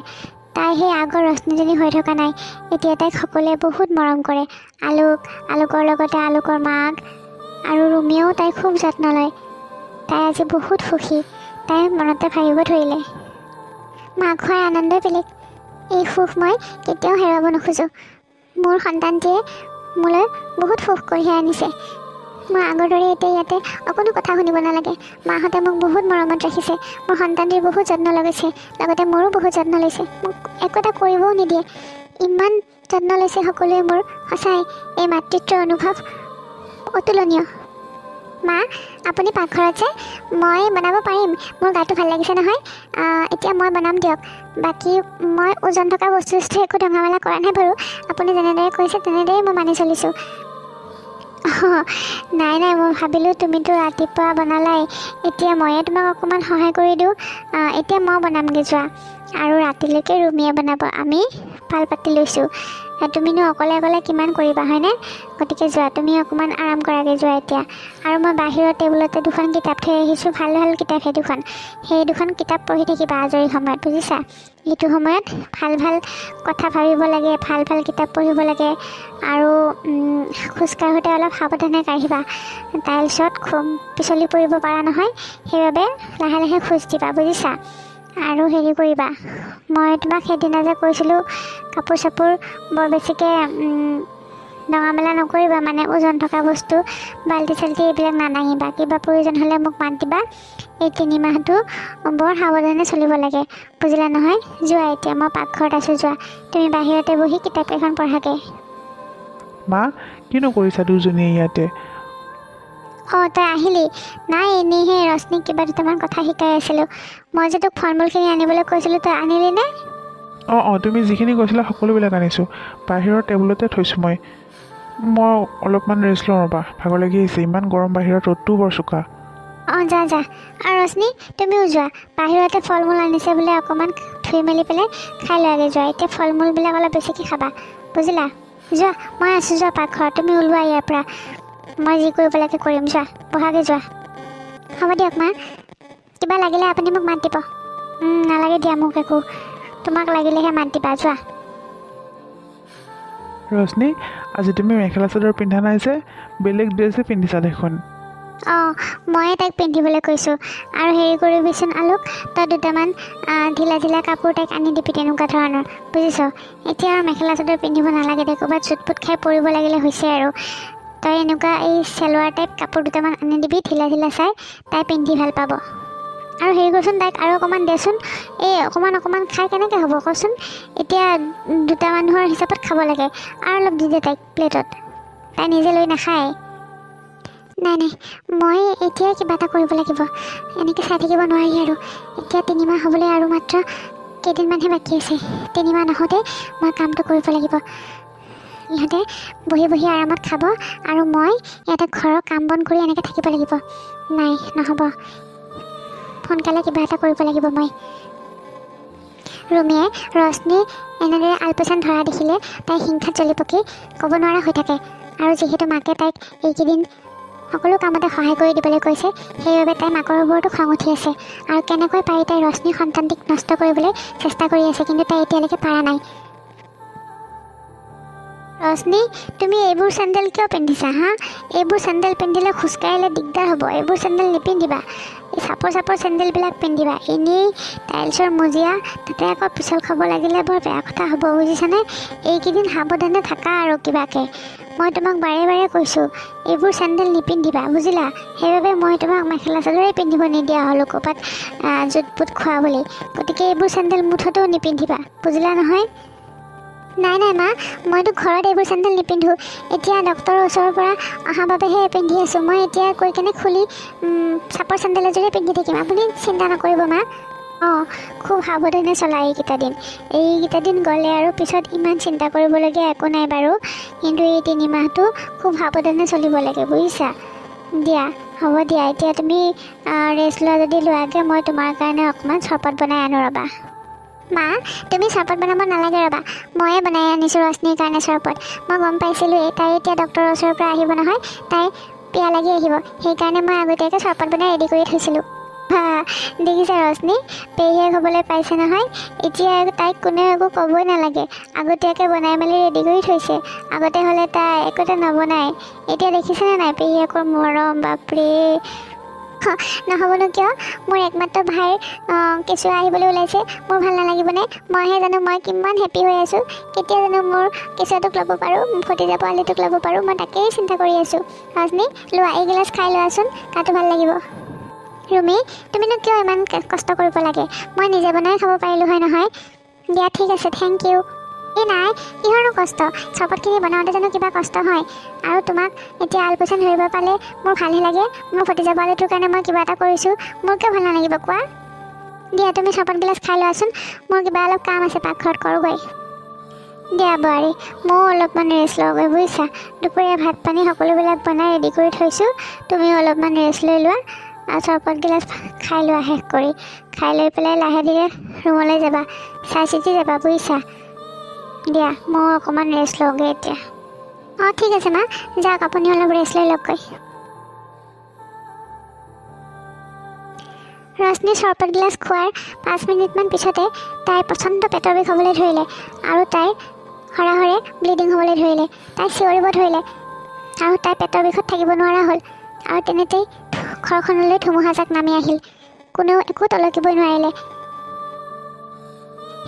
তাই সেই আগৰ ৰশ্মিজনী হৈ থকা নাই। এতিয়া তাইক সকলোৱে বহুত মৰম কৰে। আলোকৰ লগতে আলোকৰ মাক আৰু ৰুমিয়েও তাইক খুব যত্ন লয়। তাই আজি বহুত সুখী। তাই মনতে ভাবিব ধৰিলে, মাক হোৱাৰ আনন্দই বেলেগ। এই সুখ মই কেতিয়াও হেৰুৱাব নোখোজোঁ। মোৰ সন্তানটিয়ে মোলৈ বহুত সুখ কঢ়িয়াই আনিছে। মই আগৰ দৰে এতিয়া ইয়াতে অকণো কথা শুনিব নালাগে। মাহঁতে মোক বহুত মৰমত ৰাখিছে, মোৰ সন্তানটিৰ বহুত যত্ন লগাইছে, লগতে মোৰো বহুত যত্ন লৈছে। মোক একো এটা কৰিবও নিদিয়ে, ইমান যত্ন লৈছে সকলোৱে মোৰ। সঁচাই এই মাতৃত্বৰ অনুভৱ অতুলনীয়। মা, আপুনি পাকঘৰত যে, মই বনাব পাৰিম। মোৰ গাটো ভাল লাগিছে নহয়, এতিয়া মই বনাম দিয়ক। বাকী মই ওজন থকা বস্তু একো ডঙা মেলা কৰা নাই বাৰু। আপুনি যেনেদৰে কৈছে তেনেদৰেই মই মানি চলিছোঁ। নাই, মই ভাবিলোঁ তুমিতো ৰাতিপুৱা বনালাই, এতিয়া ময়ে তোমাক অকণমান সহায় কৰি দিওঁ। এতিয়া মই বনামগৈ, যোৱা। আৰু ৰাতিলৈকে ৰুমিয়ে বনাব, আমি পাল পাতি লৈছোঁ। তুমিনো অকলে কিমান কৰিবা, হয়নে? গতিকে যোৱা, তুমি অকণমান আৰাম কৰাগৈ, যোৱা এতিয়া। আৰু মই বাহিৰৰ টেবুলতে দুখন কিতাপ থৈ আহিছোঁ, ভাল ভাল কিতাপ। সেই দুখন কিতাপ পঢ়ি থাকিবা আজৰি সময়ত, বুজিছা? এইটো সময়ত ভাল কথা ভাবিব লাগে, ভাল কিতাপ পঢ়িব লাগে। আৰু খোজকাঢ়োঁতে অলপ সাৱধানে কাঢ়িবা, টাইলছত পিছলি পৰিব পৰা নহয়, সেইবাবে লাহে খোজ দিবা, বুজিছা? আৰু হেৰি কৰিবা, মই তোমাক সেইদিনা যে কৈছিলোঁ কাপোৰ চাপোৰ বৰ বেছিকৈ ডঙা মেলা নকৰিবা, মানে ওজন থকা বস্তু বাল্টি চাল্টি এইবিলাক নাদাঙিবা। কিবা প্ৰয়োজন হ'লে মোক মাত দিবা। এই 3 মাহটো বৰ সাৱধানে চলিব লাগে, বুজিলা নহয়? যোৱা এতিয়া, মই পাকঘৰত আছোঁ, যোৱা। তুমি বাহিৰতে বহি কিতাপ এখন পঢ়াগৈ। মা, কিনো কৰিছা দুজনীয়ে ইয়াতে? তই আহিলি? নাই, এনেইহে ৰশ্মিক কিবা দুটামান কথা শিকাই আছিলোঁ। মই যে তোক ফল মূলখিনি আনিবলৈ কৈছিলোঁ, তই আনিলি নে? অঁ, তুমি যিখিনি কৈছিলা সকলোবিলাক আনিছোঁ, বাহিৰৰ টেবুলতে থৈছোঁ। মই অলপমান ৰেষ্ট লওঁ ৰ'বা, ভাগৰ লাগি আহিছে। ইমান গৰম বাহিৰত, ৰ'দটোও বৰ চোকা। যা। আৰু ৰশ্মি, তুমিও যোৱা। বাহিৰতে ফল মূল আনিছে বোলে, অকণমান ধুই মেলি পেলাই খাই লোৱাগৈ, যোৱা। এতিয়া ফল মূলবিলাক অলপ বেছিকৈ খাবা, বুজিলা? যোৱা, মই আছোঁ, যোৱা পাকঘৰত। তুমি ওলোৱা ইয়াৰ পৰা, মই যি কৰিব লাগে কৰিম। যোৱা, বহাগৈ যোৱা। হ'ব দিয়ক মা, কিবা লাগিলে আপুনি মোক মাত দিব। নালাগে দিয়া মোক একো, তোমাক লাগিলেহে মাত দিবা, যোৱা। ৰশ্মি, আজি তুমি মেখেলা চাদৰ পিন্ধা নাই যে, বেলেগ ড্ৰেছে পিন্ধিছা দেখোন। ময়ে তাইক পিন্ধিবলৈ কৈছোঁ। আৰু হেৰি কৰিবিচোন আলোক, তই দুটামান ঢিলা কাপোৰ তাইক আনি দিবি, তেনেকুৱা ধৰণৰ, বুজিছ? এতিয়া আৰু মেখেলা চাদৰ পিন্ধিব নালাগে দে, ক'ৰবাত চুটপুট খাই পৰিব লাগিলে হৈছে আৰু। তই এনেকুৱা এই চেলোৱাৰ টাইপ কাপোৰ দুটামান আনি দিবি, ঢিলা চাই, তাই পিন্ধি ভাল পাব। আৰু হেৰি কৰচোন, তাইক আৰু অকণমান দেচোন। এই অকণমান খাই কেনেকৈ হ'ব কচোন? এতিয়া 2 মানুহৰ হিচাপত খাব লাগে, আৰু অলপ দি দে তাইক প্লেটত। তাই নিজে লৈ নাখায়। নাই নাই, মই এতিয়াই কিবা এটা কৰিব লাগিব। এনেকৈ চাই থাকিব নোৱাৰি আৰু। এতিয়া 3 মাহ হ'বলৈ আৰু মাত্ৰ কেইদিনমানহে বাকী আছে। 3 মাহ নহওঁতে মই কামটো কৰিব লাগিব। ইহঁতে বহি বহি আৰামত খাব আৰু মই ইয়াতে ঘৰৰ কাম বন কৰি এনেকৈ থাকিব লাগিব। নাই, নহ'ব। সোনকালে কিবা এটা কৰিব লাগিব মই। ৰুমিয়ে ৰশ্মি এনেদৰে আলপৈচান ধৰা দেখিলে তাই হিংসাত জ্বলি পকি ক'ব নোৱাৰা হৈ থাকে। আৰু যিহেতু মাকে তাইক এইকেইদিন সকলো কামতে সহায় কৰি দিবলৈ কৈছে, সেইবাবে তাই মাকৰ ওপৰতো খং উঠি আছে। আৰু কেনেকৈ পাৰি তাই ৰশ্মিৰ সন্তানটিক নষ্ট কৰিবলৈ চেষ্টা কৰি আছে, কিন্তু তাই এতিয়ালৈকে পৰা নাই। ৰশ্মি, তুমি এইবোৰ চেণ্ডেল কিয় পিন্ধিছা হা? এইবোৰ চেণ্ডেল পিন্ধিলে খোজকাঢ়িলে দিগদাৰ হ'ব। এইবোৰ চেণ্ডেল নিপিন্ধিবা। এই চাপৰ চেণ্ডেলবিলাক পিন্ধিবা। এনেই টাইলছৰ মজিয়া, তাতে আকৌ পিছল খাব লাগিলে বৰ বেয়া কথা হ'ব, বুজিছানে? এইকেইদিন সাৱধানে থাকা আৰু কিবাকে। মই তোমাক বাৰে বাৰে কৈছোঁ, এইবোৰ চেণ্ডেল নিপিন্ধিবা, বুজিলা? সেইবাবে মই তোমাক মেখেলা চাদৰেই পিন্ধিব নিদিয়া হ'লোঁ ক'ৰবাত য'ত পুত খোৱা বুলি। গতিকে এইবোৰ চেণ্ডেল মুঠতেও নিপিন্ধিবা, বুজিলা নহয়? নাই নাই মা, মইতো ঘৰত এইবোৰ চেণ্ডেল নিপিন্ধোঁ। এতিয়া ডক্টৰৰ ওচৰৰ পৰা অহা বাবেহে পিন্ধি আছোঁ। মই এতিয়া কৈ কেনে খুলি চাপৰ চেণ্ডেল এযোৰে পিন্ধি থাকিম। আপুনি চিন্তা নকৰিব মা। অঁ, খুব সাৱধানে চলা এইকেইটা দিন গ'লে আৰু পিছত ইমান চিন্তা কৰিবলগীয়া একো নাই বাৰু। কিন্তু এই 3 মাহটো খুব সাৱধানে চলিব লাগে, বুজিছা? দিয়া, হ'ব দিয়া। এতিয়া তুমি ৰেষ্ট লোৱা যদি লোৱাগৈ। মই তোমাৰ কাৰণে অকণমান চৰবত বনাই আনো ৰ'বা। মা, তুমি চৰবত বনাব নালাগে ৰ'বা। ময়ে বনাই আনিছোঁ ৰশ্মিৰ কাৰণে চৰবত। মই গম পাইছিলোঁৱেই তাই এতিয়া ডক্টৰৰ ওচৰৰ পৰা আহিব নহয়, তাই পিয়া লাগি আহিব। সেইকাৰণে মই আগতীয়াকৈ চৰবত বনাই ৰেডি কৰি থৈছিলোঁ। দেখিছা ৰশ্মি, পেহীয়েক হ'বলৈ পাইছে নহয়। এতিয়া তাইক কোনেও একো ক'বই নালাগে। আগতীয়াকৈ বনাই মেলি ৰেডি কৰি থৈছে। আগতে হ'লে তাই একোতে নবনায়। এতিয়া দেখিছেনে নাই পেহীয়েকৰ মৰম? বাপৰে, নহ'বনো কিয়? মোৰ একমাত্ৰ ভাইৰ কেঁচুৱা আহিবলৈ ওলাইছে। মোৰ ভাল নালাগিবনে? মইহে জানো মই কিমান হেপ্পী হৈ আছোঁ। কেতিয়া জানো মোৰ কেঁচুৱাটোক ল'ব পাৰোঁ, ভতিজা পোৱালিটোক ল'ব পাৰোঁ। মই তাকেই চিন্তা কৰি আছোঁ। ৰশ্মি, লোৱা, এইগিলাচ খাই লোৱাচোন, গাটো ভাল লাগিব। ৰুমি, তুমিনো কিয় ইমান কষ্ট কৰিব লাগে? মই নিজে বনাই খাব পাৰিলোঁ হয় নহয়। দিয়া, ঠিক আছে, থেংক ইউ। এই নাই, কিহৰনো কষ্ট? চৰবতখিনি বনাওঁতে জানো কিবা কষ্ট হয়? আৰু তোমাক এতিয়া আলপৈচান ধৰিব পালে মোৰ ভালহে লাগে। মোৰ ভতিজা পোৱালিটোৰ কাৰণে মই কিবা এটা কৰিছোঁ, মোৰ কিয় ভাল নালাগিব কোৱা? দিয়া, তুমি চৰবতগিলাচ খাই লোৱাচোন। মোৰ কিবা অলপ কাম আছে পাকঘৰত, কৰোঁগৈ। দিয়া বোৱাৰী, ময়ো অলপমান ৰেষ্ট লওঁগৈ, বুজিছা? দুপৰীয়া ভাত পানী সকলোবিলাক বনাই ৰেডি কৰি থৈছোঁ। তুমিও অলপমান ৰেষ্ট লৈ লোৱা। চৰবতগিলাচ খাই লোৱা শেষ কৰি। খাই লৈ পেলাই লাহে ধীৰে ৰুমলৈ যাবা। চাই চিতি যাবা, বুজিছা? দিয়া, ময়ো অকণমান ৰেষ্ট লওঁগৈ এতিয়া। অঁ, ঠিক আছে মা, যাওক, আপুনি অলপ ৰেষ্ট লৈ লওকগৈ। ৰশ্মিৰ চৰবতগিলাচ খোৱাৰ 5 মিনিটমান পিছতে তাইৰ প্ৰচণ্ড পেটৰ বিষ হ'বলৈ ধৰিলে আৰু তাইৰ হৰাহৰে ব্লিডিং হ'বলৈ ধৰিলে। তাই চিঞৰিব ধৰিলে আৰু তাই পেটৰ বিষত থাকিব নোৱাৰা হ'ল। আৰু তেনেতেই ঘৰখনলৈ ধুমুহাজাক নামি আহিল। কোনেও একো তলকিবই নোৱাৰিলে।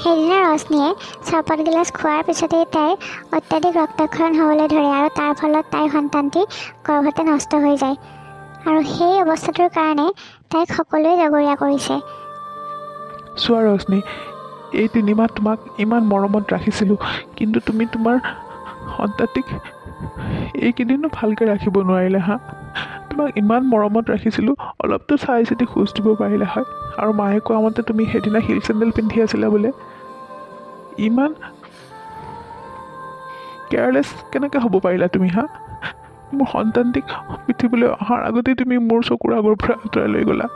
সেইদিনা ৰশ্মিয়ে চৰবতগিলাচ খোৱাৰ পিছতেই তাইৰ অত্যাধিক ৰক্তক্ষৰণ হ'বলৈ ধৰে আৰু তাৰ ফলত তাইৰ সন্তানটি গৰ্ভতে নষ্ট হৈ যায়। আৰু সেই অৱস্থাটোৰ কাৰণে তাইক সকলোৱে জগৰীয়া কৰিছে। চোৱা ৰশ্মি, এই 3 মাহ তোমাক ইমান মৰমত ৰাখিছিলোঁ, কিন্তু তুমি তোমাৰ সন্তানটিক এইকেইদিনো ভালকৈ ৰাখিব নোৱাৰিলে হা? তোমাক ইমান মৰমত ৰাখিছিলোঁ, অলপতো চাই চিতি খোজ দিব পাৰিলা হয়। আৰু মায়ে কোৱা মতে তুমি সেইদিনা হিল চেণ্ডেল পিন্ধি আছিলা বোলে। ইমান কেয়াৰলেছ কেনেকৈ হ'ব পাৰিলা তুমি হা? মোৰ সন্তানটিক পৃথিৱীলৈ অহাৰ আগতেই তুমি মোৰ চকুৰ আগৰ পৰা আঁতৰাই লৈ গ'লা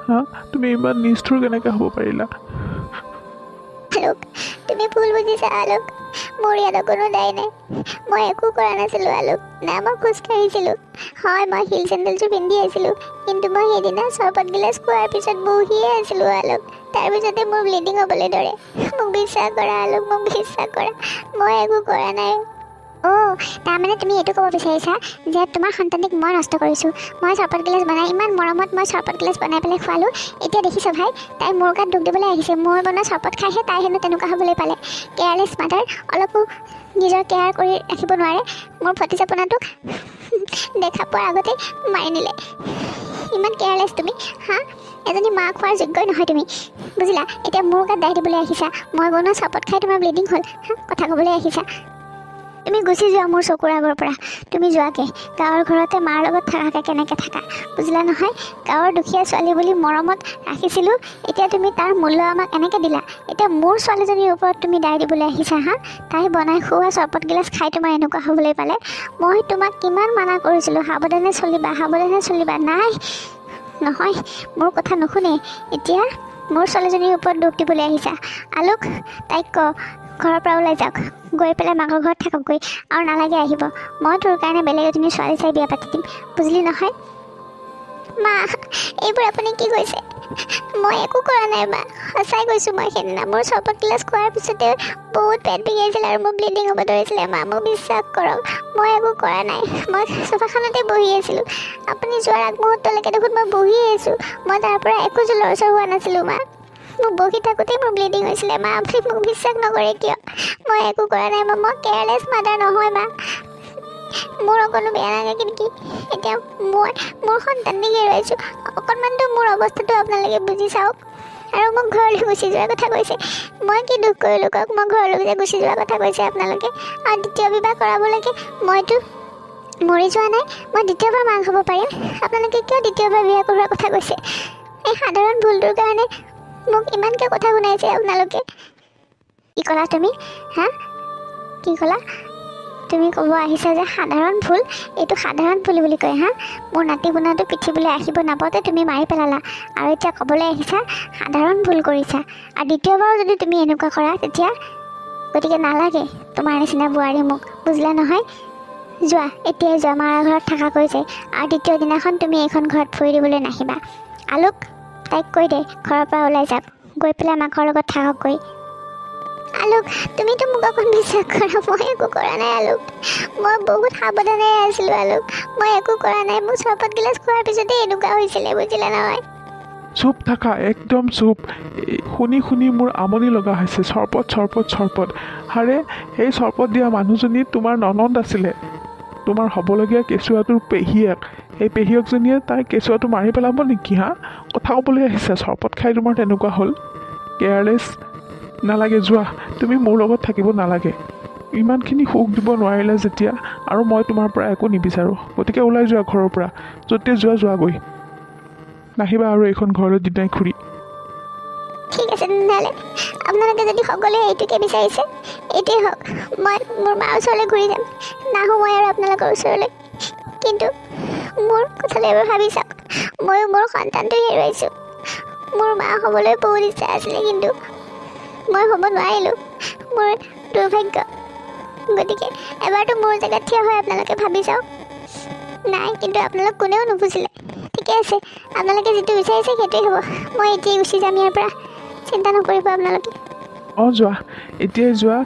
হা? তুমি ইমান নিষ্ঠুৰ কেনেকৈ হ'ব পাৰিলা? আলোক, তুমি ভুল বুজিছা আলোক। মোৰ ইয়াত কোনো দায় নাই। মই একো কৰা নাছিলোঁ আলোক। না, মই খোজকাঢ়িছিলোঁ। হয়, মই হিল চেণ্ডেলযোৰ পিন্ধি আছিলোঁ, কিন্তু মই সেইদিনা চৰবতগিলাচ খোৱাৰ পিছত বহিয়ে আছিলোঁ আলোক। তাৰপিছতে মোৰ ব্লিডিং হ'বলৈ ধৰে। মোক বিশ্বাস কৰা আলোক, মোক বিশ্বাস কৰা, মই একো কৰা নাই। অঁ, তাৰমানে তুমি এইটো ক'ব বিচাৰিছা যে তোমাৰ সন্তানটিক মই নষ্ট কৰিছোঁ। মই চৰবতগিলাচ বনাই ইমান মৰমত মই চৰবতগিলাচ বনাই পেলাই খোৱালোঁ। এতিয়া দেখিছোঁ ভাই, তাই মোৰ গাত দুখ দিবলৈ আহিছে। মই বনোৱা চৰবত খাইহে তাই হেনো তেনেকুৱা হ'বলৈ পালে। কেয়াৰলেছ মাদাৰ, অলপো নিজৰ কেয়াৰ কৰি ৰাখিব নোৱাৰে। মোৰ ভতিজাপনাটোক দেখা পোৱাৰ আগতে মাৰি নিলে। ইমান কেয়াৰলেছ তুমি হা? এজনী মা খোৱাৰ যোগ্যই নহয় তুমি, বুজিলা? এতিয়া মোৰ গাত দাই দিবলৈ আহিছা। মই বনোৱা চৰবত খাই তোমাৰ ব্লিডিং হ'ল হা? কথা ক'বলৈ আহিছা। তুমি গুচি যোৱা মোৰ চকুৰ আগৰ পৰা। তুমি যোৱাকে গাঁৱৰ ঘৰতে মাৰ লগত থাকাকে কেনেকৈ থাকা বুজিলা নহয়? গাঁৱৰ দুখীয়া ছোৱালী বুলি মৰমত ৰাখিছিলোঁ, এতিয়া তুমি তাৰ মূল্য আমাক এনেকৈ দিলা। এতিয়া মোৰ ছোৱালীজনীৰ ওপৰত তুমি দায় দিবলৈ আহিছা হা? তাই বনাই খুওৱা চৰবত গিলাচ খাই তোমাৰ এনেকুৱা হ'বলৈ পালে। মই তোমাক কিমান মানা কৰিছিলোঁ, সাৱধানে চলিবা সাৱধানে চলিবা। নাই নহয়, মোৰ কথা নুশুনে। এতিয়া মোৰ ছোৱালীজনীৰ ওপৰত দুখ দিবলৈ আহিছা। আলোক, তাইক ক ঘৰৰ পৰা ওলাই যাওক, গৈ পেলাই মাকৰ ঘৰত থাককগৈ, আৰু নালাগে আহিব। মই তোৰ কাৰণে বেলেগ এজনী ছোৱালী চাই বিয়া পাতি দিম, বুজিলি নহয়? মা, এইবোৰ আপুনি কি কৈছে? মই একো কৰা নাই মা, সঁচাই কৈছোঁ। মই সেইদিনা মোৰ চৰবত গিলাচ খোৱাৰ পিছতে বহুত পেট বিষাইছিলে আৰু মোৰ ব্লিডিং হ'ব ধৰিছিলে। মা, মোক বিশ্বাস কৰক, মই একো কৰা নাই। মই চোফাখনতে বহি আছিলোঁ। আপুনি যোৱাৰ আগমুহূৰ্তলৈকে দেখোন মই বহিয়ে আছোঁ। মই তাৰ পৰা একো জলচৰ হোৱা নাছিলোঁ মা। মোক বহি থাকোঁতেই মোৰ ব্লিডিং হৈছিলে মা। আপুনি মোক বিশ্বাস নকৰে কিয়? মই একো কৰা নাই মা। মই কেয়াৰলেছ মাদাৰ নহয় মা। মোৰ অকণো বেয়া নালাগে নেকি? এতিয়া মই মোৰ সন্তানটিক হেৰুৱাইছোঁ। অকণমানতো মোৰ অৱস্থাটো আপোনালোকে বুজি চাওক। আৰু মোক ঘৰলৈ গুচি যোৱাৰ কথা কৈছে। মই কি দুখ কৰিলোঁ কওক? মই ঘৰলৈ যে গুচি যোৱাৰ কথা কৈছে আপোনালোকে। আৰু দ্বিতীয় বিবাহ কৰাবলৈকে মইতো মৰি যোৱা নাই। মই দ্বিতীয়বাৰ মাক হ'ব পাৰিম। আপোনালোকে কিয় দ্বিতীয়বাৰ বিয়া কৰোৱাৰ কথা কৈছে? এই সাধাৰণ ভুলটোৰ কাৰণে মোক ইমানকৈ কথা শুনাইছে আপোনালোকে। কি ক'লা তুমি? হা, কি ক'লা? তুমি ক'ব আহিছা যে সাধাৰণ ভুল, এইটো সাধাৰণ ভুল বুলি কয় হা? মোৰ নাতি পোনাটো পিঠিবলৈ আহিব নাপাওঁতে তুমি মাৰি পেলালা, আৰু এতিয়া ক'বলৈ আহিছা সাধাৰণ ভুল কৰিছা। আৰু দ্বিতীয়বাৰো যদি তুমি এনেকুৱা কৰা তেতিয়া, গতিকে নালাগে তোমাৰ নিচিনা বোৱাৰী মোক, বুজিলা নহয়? যোৱা, এতিয়াই যোৱা, মাৰ ঘৰত থাকা কৈছে। আৰু দ্বিতীয় দিনাখন তুমি এইখন ঘৰত ফুৰি দিবলৈ নাহিবা। আলোক, তাইক কৈ দে ঘৰৰ পৰা ওলাই যাওক, গৈ পেলাই মাকৰ লগত থাককগৈ। আলোক, তুমিতো মোক অকণ বিশ্বাস কৰা। মই একো কৰা নাই আলোক। মই বহুত সাৱধানে আছিলোঁ আলোক। মই একো কৰা নাই। মোৰ চৰবত গিলাচ খোৱাৰ পিছতে এনেকুৱা হৈছিলে, বুজিলা নহয়? চুপ থাকা, একদম চুপ। শুনি শুনি মোৰ আমনি লগা হৈছে। চৰবত চৰবত চৰবত। আৰে, সেই চৰবত দিয়া মানুহজনী তোমাৰ ননদ আছিলে, তোমাৰ হ'বলগীয়া কেঁচুৱাটোৰ পেহীয়েক। সেই পেহীয়েকজনীয়ে তাই কেঁচুৱাটো মাৰি পেলাব নেকি হা? কথা ক'বলৈ আহিছে, চৰবত খাই তোমাৰ তেনেকুৱা হ'ল? কেয়াৰলেছ। নালাগে, যোৱা, তুমি মোৰ লগত থাকিব নালাগে। ইমানখিনি সুখ দিব নোৱাৰিলে যেতিয়া, আৰু মই তোমাৰ পৰা একো নিবিচাৰোঁ। গতিকে ওলাই যোৱা ঘৰৰ পৰা, য'তে যোৱা যোৱাগৈ। নাহিবা আৰু এইখন ঘৰলৈ দিনাই ঘূৰি। ঠিক আছে তেনেহ'লে, আপোনালোকে যদি সকলোৱে এইটোকে বিচাৰিছে, এইটোৱে হওক। মই মোৰ মাৰ ওচৰলৈ ঘূৰি যাম, নাহোঁ মই আৰু আপোনালোকৰ ওচৰলৈ। কিন্তু মোৰ কথালৈ এবাৰ ভাবি চাওক, ময়ো মোৰ সন্তানটো হেৰুৱাইছোঁ। মোৰ মা হ'বলৈ বহুত ইচ্ছা আছিলে, কিন্তু মই হ'ব নোৱাৰিলোঁ। মোৰ দুৰ্ভাগ্য। গতিকে এবাৰতো মোৰ জেগাত থিয় হৈ আপোনালোকে ভাবি চাওক। নাই, কিন্তু আপোনালোক কোনেও নুবুজিলে। ঠিকে আছে, আপোনালোকে যিটো বিচাৰিছে সেইটোৱে হ'ব। মই এতিয়াই গুচি যাম ইয়াৰ পৰা, চিন্তা নকৰিব আপোনালোকে। অঁ, যোৱা, এতিয়াই যোৱা।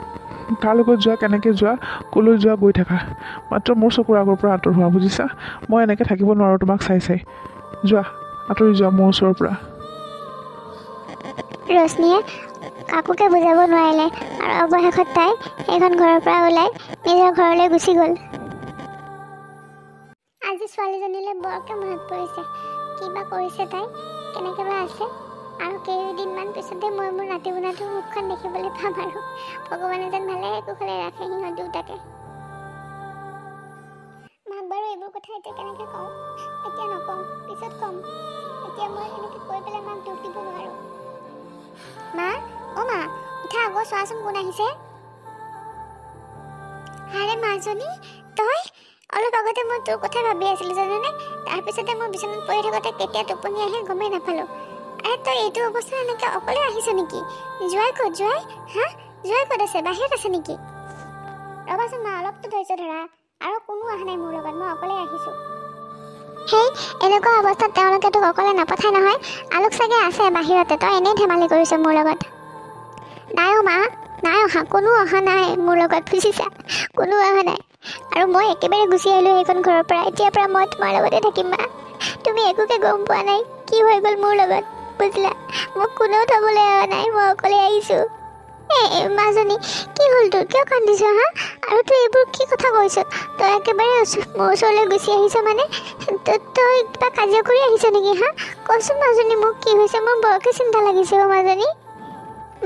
কাৰ লগত যোৱা, কেনেকৈ যোৱা, ক'লৈ যোৱা, গৈ থাকা। মাত্ৰ মোৰ চকুৰ আগৰ পৰা আঁতৰ হোৱা, বুজিছা? মই এনেকৈ থাকিব নোৱাৰোঁ তোমাক চাই চাই। যোৱা, আঁতৰি যোৱা মোৰ ওচৰৰ পৰা। ৰশ্মিয়ে কাকোকে বুজাব নোৱাৰিলে, আৰু অৱশেষত তাই সেইখন ঘৰৰ পৰা ওলাই নিজৰ ঘৰলৈ গুচি গ'ল। আজি ছোৱালীজনীলৈ বৰকৈ মনত পৰিছে। কিবা কৰিছে তাই, কেনেকৈ বা আছে। আৰু কেইদিনমান পিছতে মই মোৰ নাতি পোনাটোৰ মুখখন দেখিবলৈ পাম। আৰু ভগৱানে যেন ভালে কুশলে ৰাখে সিহঁত দুটাকে। মাক বাৰু এইবোৰ কথা এতিয়া কেনেকৈ কওঁ? এতিয়া নকওঁ, পিছত ক'ম। এতিয়া মই এনেকৈ কৈ পেলাই মাক দুখ দিব নোৱাৰোঁ। মা, অ' মা, উঠা আকৌ, চোৱাচোন কোন আহিছে। আৰে মাজনী, তই? অলপ আগতে মই তোৰ কথা ভাবি আছিলোঁ জানানে? তাৰপিছতে মই বিচনাত পৰি থাকোঁতে কেতিয়া টোপনি আহে গমেই নাপালোঁ। আৰে তই এইটো অৱস্থা এনেকৈ অকলে আহিছ নেকি? জোৱাই ক'ত? জোৱাই হা? জোৱাই ক'ত আছে? বাহিৰত আছে নেকি? ৰ'বাচোন মা, অলপতো ধৈৰ্য ধৰা। আৰু কোনো অহা নাই মোৰ লগত, মই অকলে আহিছোঁ। সেই এনেকুৱা অৱস্থাত তেওঁলোকে তোক অকলে নপঠায় নহয়। আলোক চাগে আছে বাহিৰতে, তই এনেই ধেমালি কৰিছ মোৰ লগত। নাই অ' মা, নাই অহা, কোনো অহা নাই মোৰ লগত, বুজিছা? কোনো অহা নাই। আৰু মই একেবাৰে গুচি আহিলোঁ সেইখন ঘৰৰ পৰা। এতিয়াৰ পৰা মই তোমাৰ লগতে থাকিম মা। তুমি একোকে গম পোৱা নাই কি হৈ গ'ল মোৰ লগত, বুজিলা? মোক কোনেও থ'বলৈ অহা নাই, মই অকলে আহিছোঁ। মাজনী, কি হ'ল তোৰ? কিয় কান্দিছ হা? আৰু তই এইবোৰ কি কথা কৈছ? তই একেবাৰে মোৰ ওচৰলৈ গুচি আহিছ মানে? তই কিবা কাজিয়া কৰি আহিছ নেকি হা? কচোন মাজনী, মোক কি হৈছে? মোৰ বৰকৈ চিন্তা লাগিছে অ' মাজনী।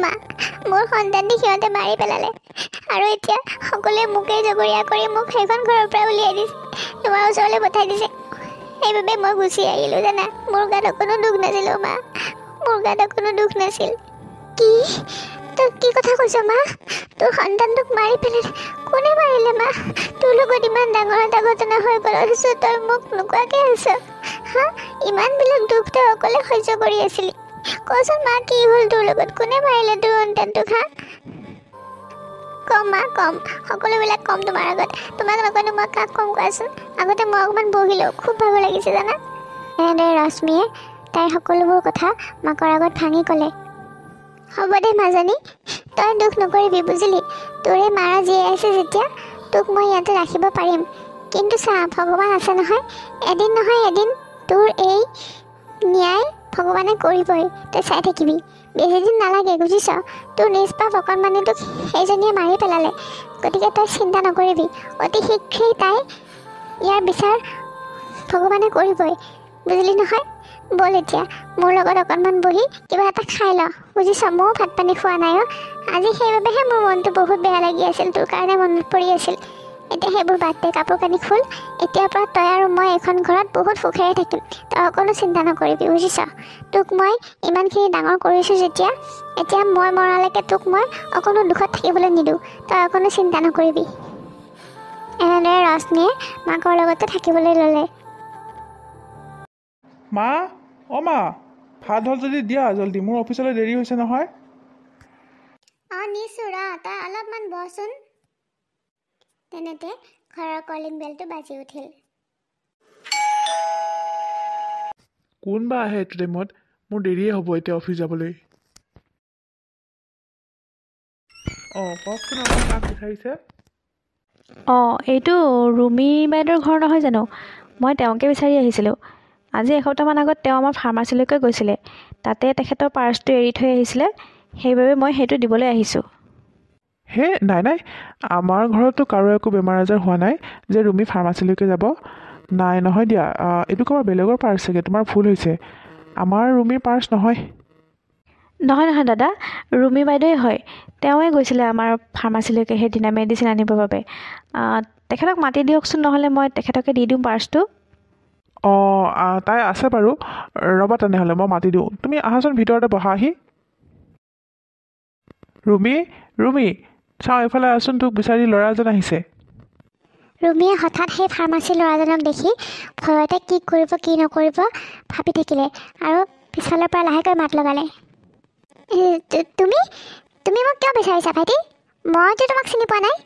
মা, মোৰ সন্তানটি সিহঁতে মাৰি পেলালে আৰু এতিয়া সকলোৱে মোকেই জগৰীয়া কৰি মোক সেইখন ঘৰৰ পৰা উলিয়াই দিছে, তোমাৰ ওচৰলৈ পঠাই দিছে। সেইবাবে মই গুচি আহিলোঁ জানা। মোৰ গাত অকণো দুখ নাছিল অ' মা, মোৰ গাত অকণো দুখ নাছিল। কি? তই কি কথা কৈছ মা? তোৰ সন্তানটোক মাৰি পেলালে? কোনে মাৰিলে মা? তোৰ লগত ইমান ডাঙৰ এটা ঘটনা হৈ গ'ল, তই মোক নোকোৱাকৈ আছ হা? ইমানবিলাক দুখ তই অকলে সহ্য কৰি আছিলি। কচোন মা, কি হ'ল তোৰ লগত? কোনে মাৰিলে তোৰ সন্তানটোক হা? কম মা, কম, সকলোবিলাক কম তোমাৰ আগত। তোমাক নকয়নো মই কাক কম কোৱাচোন? আগতে মই অকণমান বহিলোঁ, খুব ভাগৰ লাগিছে জানা। এনেদৰে ৰশ্মিয়ে তাইৰ সকলোবোৰ কথা মাকৰ আগত ভাঙি ক'লে। হ'ব দে মাজনী, তই দুখ নকৰিবি বুজিলি। তোৰ এই মাৰা জীয়াই আছে যেতিয়া তোক মই ইয়াতে ৰাখিব পাৰিম। কিন্তু চা, ভগৱান আছে নহয়, এদিন নহয় এদিন তোৰ এই ন্যায় ভগৱানে কৰিবই, তই চাই থাকিবি। বেছিদিন নালাগে বুজিছ, তোৰ নিষ্পাপ অকণমানিটোক সেইজনীয়ে মাৰি পেলালে। গতিকে তই চিন্তা নকৰিবি, অতি শীঘ্ৰেই তাই ইয়াৰ বিচাৰ ভগৱানে কৰিবই, বুজিলি নহয়। ব'ল এতিয়া মোৰ লগত অকণমান বহি কিবা এটা খাই ল, বুজিছ। ময়ো ভাত পানী খোৱা নাই অ' আজি, সেইবাবেহে মোৰ মনটো বহুত বেয়া লাগি আছিল, তোৰ কাৰণে মনত পৰি আছিল। এতিয়া সেইবোৰ বাদ দে, কাপোৰ কানি খোল। এতিয়াৰ পৰা তই আৰু মই এইখন ঘৰত বহুত সুখেৰে থাকিম, তই অকণো চিন্তা নকৰিবি বুজিছ। তোক মই ইমানখিনি ডাঙৰ কৰিছোঁ যেতিয়া, এতিয়া মই মৰালৈকে তোক মই অকণো দুখত থাকিবলৈ নিদিওঁ, তই অকণো চিন্তা নকৰিবি। এনেদৰে ৰশ্মিয়ে মাকৰ লগতে থাকিবলৈ ল'লে। মা, অ' মা, ভাত হ'ল যদি দিয়া জল্দি, মোৰ অফিচলৈ দেৰি হৈছে নহয়। অঁ নিছোঁ ৰ, তই অলপমান বহচোন। তেনেতে ঘৰৰ কলিং বেলটো বাজি উঠিল। কোনবা আহে এইটো টাইমত? মোৰ দেৰিয়ে হ'ব এতিয়া অফিচ যাবলৈ। অঁ কওকচোন, আপুনি কাক বিচাৰিছে? অঁ, এইটো ৰুমি বাইদেউৰ ঘৰ নহয় জানো? মই তেওঁকে বিচাৰি আহিছিলোঁ। আজি এসপ্তাহমান আগত তেওঁ আমাৰ ফাৰ্মাচীলৈকে গৈছিলে, তাতে তেখেতৰ পাৰ্চটো এৰি থৈ আহিছিলে, সেইবাবে মই সেইটো দিবলৈ আহিছোঁ। হে, নাই নাই, আমাৰ ঘৰতো কাৰো একো বেমাৰ আজাৰ হোৱা নাই যে ৰুমি ফাৰ্মাচীলৈকে যাব। নাই নহয় দিয়া, এইটো কাৰোবাৰ বেলেগৰ পাৰ্চ চাগে, তোমাৰ ভুল হৈছে। আমাৰ ৰুমিৰ পাৰ্চ নহয়। নহয় নহয় দাদা, ৰুমি বাইদেউৱে হয়। তেওঁৱে গৈছিলে আমাৰ ফাৰ্মাচীলৈকে সেইদিনা মেডিচিন আনিবৰ বাবে। তেখেতক মাতি দিয়কচোন, নহ'লে মই তেখেতকে দি দিওঁ পাৰ্চটো। অঁ, তাই আছে বাৰু, ৰ'বা তেনেহ'লে মই মাতি দিওঁ। তুমি আহাচোন ভিতৰতে বহা আহি। ৰুমি, ৰুমি, চাওঁ এইফালে আচোন, তোক বিচাৰি ল'ৰা এজন আহিছে। ৰুমিয়ে হঠাৎ সেই ফাৰ্মাচীৰ ল'ৰাজনক দেখি ভয়তে কি কৰিব কি নকৰিব ভাবি থাকিলে আৰু পিছফালৰ পৰা লাহেকৈ মাত লগালে। তুমি তুমি মোক কিয় বিচাৰিছা ভাইটি? মইতো তোমাক চিনি পোৱা নাই।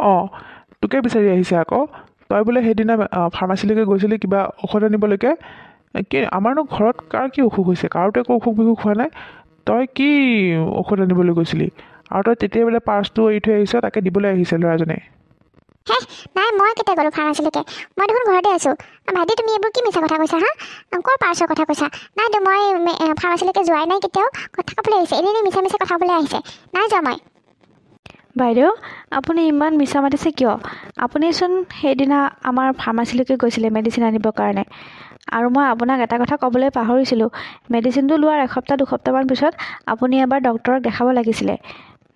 অঁ, তোকে বিচাৰি আহিছে আকৌ। তই বোলে সেইদিনা ফাৰ্মাচীলৈকে গৈছিলি কিবা ঔষধ আনিবলৈকে। কি আমাৰনো ঘৰত কাৰ কি অসুখ হৈছে? কাৰোতো একো অসুখ বিসুখ হোৱা নাই। তই কি ঔষধ আনিবলৈ গৈছিলি? আৰু তই তেতিয়া বোলে পাৰ্চটো এৰি থৈ আহিছ, তাকে দিবলৈ আহিছে ল'ৰাজনে। হে, নাই, মই কেতিয়া গ'লোঁ ফাৰ্মাচীলৈকে? মই দেখোন ঘৰতে আছোঁ। ভাইটি, তুমি এইবোৰ কি মিছা কথা কৈছা হা? ক'ৰ পাৰ্চৰ কথা কৈছা? নাইতো, মই ফাৰ্মাচীলৈকে যোৱাই নাই কেতিয়াও। কথা ক'বলৈ আহিছে, এনেই মিছা মিছা কথা ক'বলৈ আহিছে। নাই যোৱা মই। বাইদেউ, আপুনি ইমান মিছা মাতিছে কিয়? আপুনিচোন সেইদিনা আমাৰ ফাৰ্মাচীলৈকে গৈছিলে মেডিচিন আনিবৰ কাৰণে। আৰু মই আপোনাক এটা কথা ক'বলৈ পাহৰিছিলোঁ, মেডিচিনটো লোৱাৰ এসপ্তাহ দুসপ্তাহমান পিছত আপুনি এবাৰ ডক্টৰক দেখাব লাগিছিলে।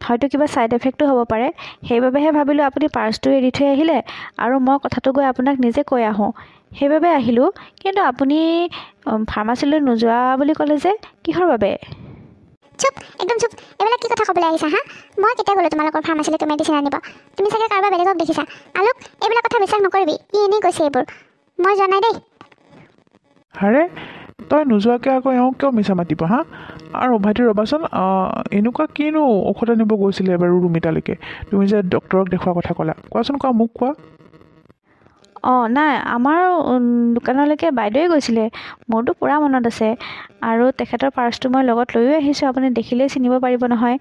হয়তো কিবা ছাইড এফেক্টো হ'ব পাৰে, সেইবাবেহে ভাবিলোঁ আপুনি পাৰ্চটো এৰি থৈ আহিলে আৰু মই কথাটো গৈ আপোনাক নিজে কৈ আহোঁ, সেইবাবে আহিলোঁ। কিন্তু আপুনি ফাৰ্মাচীলৈ নোযোৱা বুলি ক'লে যে, কিহৰ বাবে? চুপ, একদম চুপ। এইবিলাক কি কথা ক'বলৈ আহিছা হা? মই কেতিয়া গ'লোঁ তোমালোকৰ ফাৰ্মাচীলৈকে মেডিচিন আনিব? তুমি চাগে কাৰোবাৰ বেলেগক দেখিছা। আলোক, এইবিলাক কথা বিশ্বাস নকৰিবি, ই এনেই কৈছে এইবোৰ, মই যোৱা নাই দেই। আৰে, তই নোযোৱাকৈ আকৌ এওঁ কিয় মিছা মাতিব হা? আৰু ভাইটি ৰ'বাচোন, এনেকুৱা কিনো ঔষধ আনিব গৈছিলে বাৰু ৰুমিতালৈকে? তুমি যে ডক্টৰক দেখুওৱা কথা ক'লা, কোৱাচোন, কোৱা, মোক কোৱা। অঁ, নাই, আমাৰ দোকানলৈকে বাইদেৱে গৈছিলে, মোৰতো পূৰা মনত আছে। আৰু তেখেতৰ পাৰ্চটো মই লগত লৈও আহিছোঁ, আপুনি দেখিলেই চিনিব পাৰিব নহয়।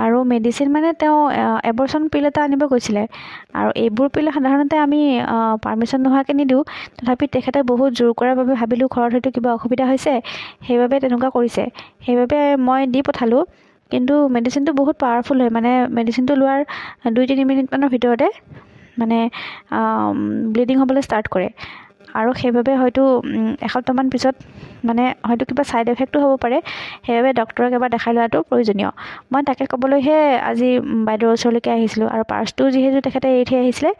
আৰু মেডিচিন মানে তেওঁ এবৰচন পিল এটা আনিব গৈছিলে। আৰু এইবোৰ পিল সাধাৰণতে আমি পাৰ্মিশ্যন নোহোৱাকৈ নিদিওঁ, তথাপি তেখেতে বহুত জোৰ কৰাৰ বাবে ভাবিলোঁ ঘৰত হয়তো কিবা অসুবিধা হৈছে, সেইবাবে তেনেকুৱা কৰিছে। সেইবাবে মই দি পঠালোঁ। কিন্তু মেডিচিনটো বহুত পাৱাৰফুল হয়, মানে মেডিচিনটো লোৱাৰ 2-3 মিনিটমানৰ ভিতৰতে মানে ব্লিডিং হ'বলৈ ষ্টাৰ্ট কৰে। আৰু সেইবাবে হয়তো এসপ্তাহমান পিছত মানে হয়তো কিবা ছাইড এফেক্টো হ'ব পাৰে। সেইবাবে ডক্টৰক এবাৰ দেখাই লোৱাটো প্ৰয়োজনীয়। মই তাকে ক'বলৈহে আজি বাইদেউৰ ওচৰলৈকে আহিছিলোঁ। আৰু পাৰ্চটো যিহেতু তেখেতে এৰি থৈ আহিছিলে,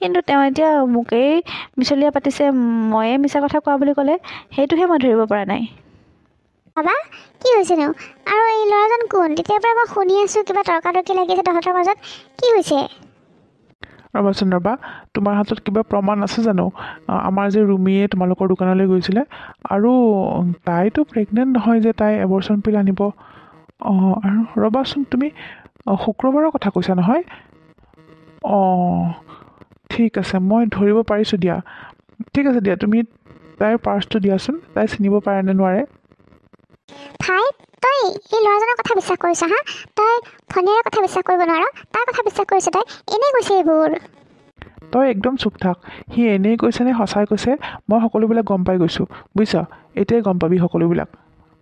কিন্তু তেওঁ এতিয়া মোকেই মিছলীয়া পাতিছে, ময়ে মিছা কথা কোৱা বুলি ক'লে, সেইটোহে মই ধৰিব পৰা নাই। বাবা কি হৈছেনো? আৰু এই ল'ৰাজন কোন? তেতিয়াৰ পৰা মই শুনি আছোঁ কিবা তৰ্কাতৰ্কি লাগিছে তহঁতৰ মাজত। কি হৈছে? ৰ'বাচোন ৰ'বা, তোমাৰ হাতত কিবা প্ৰমাণ আছে জানো? আমাৰ যে ৰুমিয়ে তোমালোকৰ দোকানলৈ গৈছিলে, আৰু তাইতো প্ৰেগনেণ্ট নহয় যে তাই এবৰ্চন পিল আনিব। আৰু ৰ'বাচোন, তুমি শুক্ৰবাৰৰ কথা কৈছা নহয়? ঠিক আছে, মই ধৰিব পাৰিছোঁ দিয়া। ঠিক আছে দিয়া, তুমি তাইৰ পাৰ্চটো দিয়াচোন, তাই চিনিব পাৰে নে নোৱাৰে। ভাই তই এই ল'ৰাজনৰ কথা বিশ্বাস কৰিছ হা? তই ভনীয়াৰ কথা বিশ্বাস কৰিব নোৱাৰ? তাৰ কথা বিশ্বাস কৰিছ তই? এনেই কৈছে এইবোৰ। তই একদম চুপ থাক। সি এনেই কৈছে নে সঁচাই কৈছে, মই সকলোবিলাক গম পাই গৈছোঁ, বুজিছা? এতিয়াই গম পাবি সকলোবিলাক।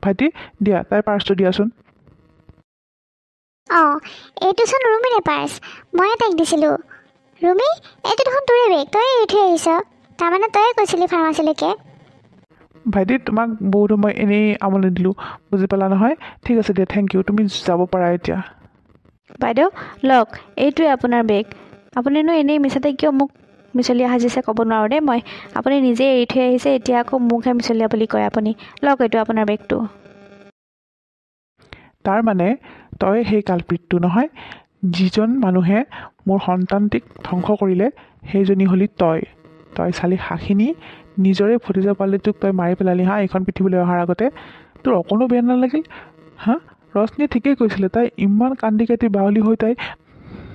ভাইটি দিয়া, তাইৰ পাৰ্চটো দিয়াচোন। এইটোচোন ৰুমিৰে পাৰ্চ, ময়ে তাইক দিছিলোঁ। ৰুমি, এইটো দেখোন তোৰে বেগ, তই এৰি থৈ আহিছ। তাৰমানে তয়ে কৈছিলি ফাৰ্মাচীলৈকে। ভাইটি, তোমাক বহুত সময় এনেই আমনি দিলোঁ, বুজি পালা নহয়? ঠিক আছে দিয়া, থেংক ইউ, তুমি যাব পাৰা এতিয়া। বাইদেউ লওক, এইটোৱে আপোনাৰ বেগ। আপুনিনো এনেই মিছাতে কিয় মোক মিছলীয়া সাজিছে ক'ব নোৱাৰোঁ দেই মই। আপুনি নিজে এৰি থৈ আহিছে, এতিয়া আকৌ মোকহে মিছলীয়া বুলি কয় আপুনি। লওক, এইটো আপোনাৰ বেগটো। তাৰ মানে তই সেই কালপিতটো নহয়? যিজন মানুহে মোৰ সন্তানটিক ধ্বংস কৰিলে, সেইজনী হ'লি তই। তই চালি শাখিনী, নিজৰে ভতিজা পোৱালিটোক তই মাৰি পেলালি হা, এইখন পৃথিৱীলৈ অহাৰ আগতে। তোৰ অকণো বেয়া নালাগিল হা? ৰশ্মিয়ে ঠিকেই কৈছিলে, তাই ইমান কান্দি কাটি বাউলি হৈ তাই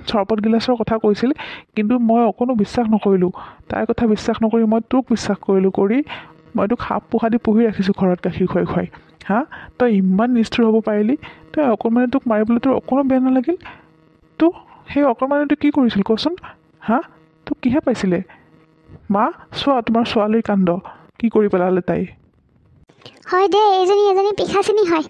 চৰবত গিলাচৰ কথা কৈছিল, কিন্তু মই অকণো বিশ্বাস নকৰিলোঁ। তাইৰ কথা বিশ্বাস নকৰি মই তোক বিশ্বাস কৰিলোঁ। মই তোক সাপ পোহা দি পুহি ৰাখিছোঁ ঘৰত গাখীৰ খুৱাই খুৱাই হা? তই ইমান নিষ্ঠুৰ হ'ব পাৰিলি? তই অকণমানে তোক মাৰিবলৈ তোৰ অকণো বেয়া নালাগিল? তোক সেই অকণমানে তোক কি কৰিছিল কচোন হা? তোক কিহে পাইছিলে? মা চোৱা, তোমাৰ ছোৱালীৰ কাণ্ড, কি কৰি পেলালে তাই। হয় দে, এজনী পিশাচিনী হয়।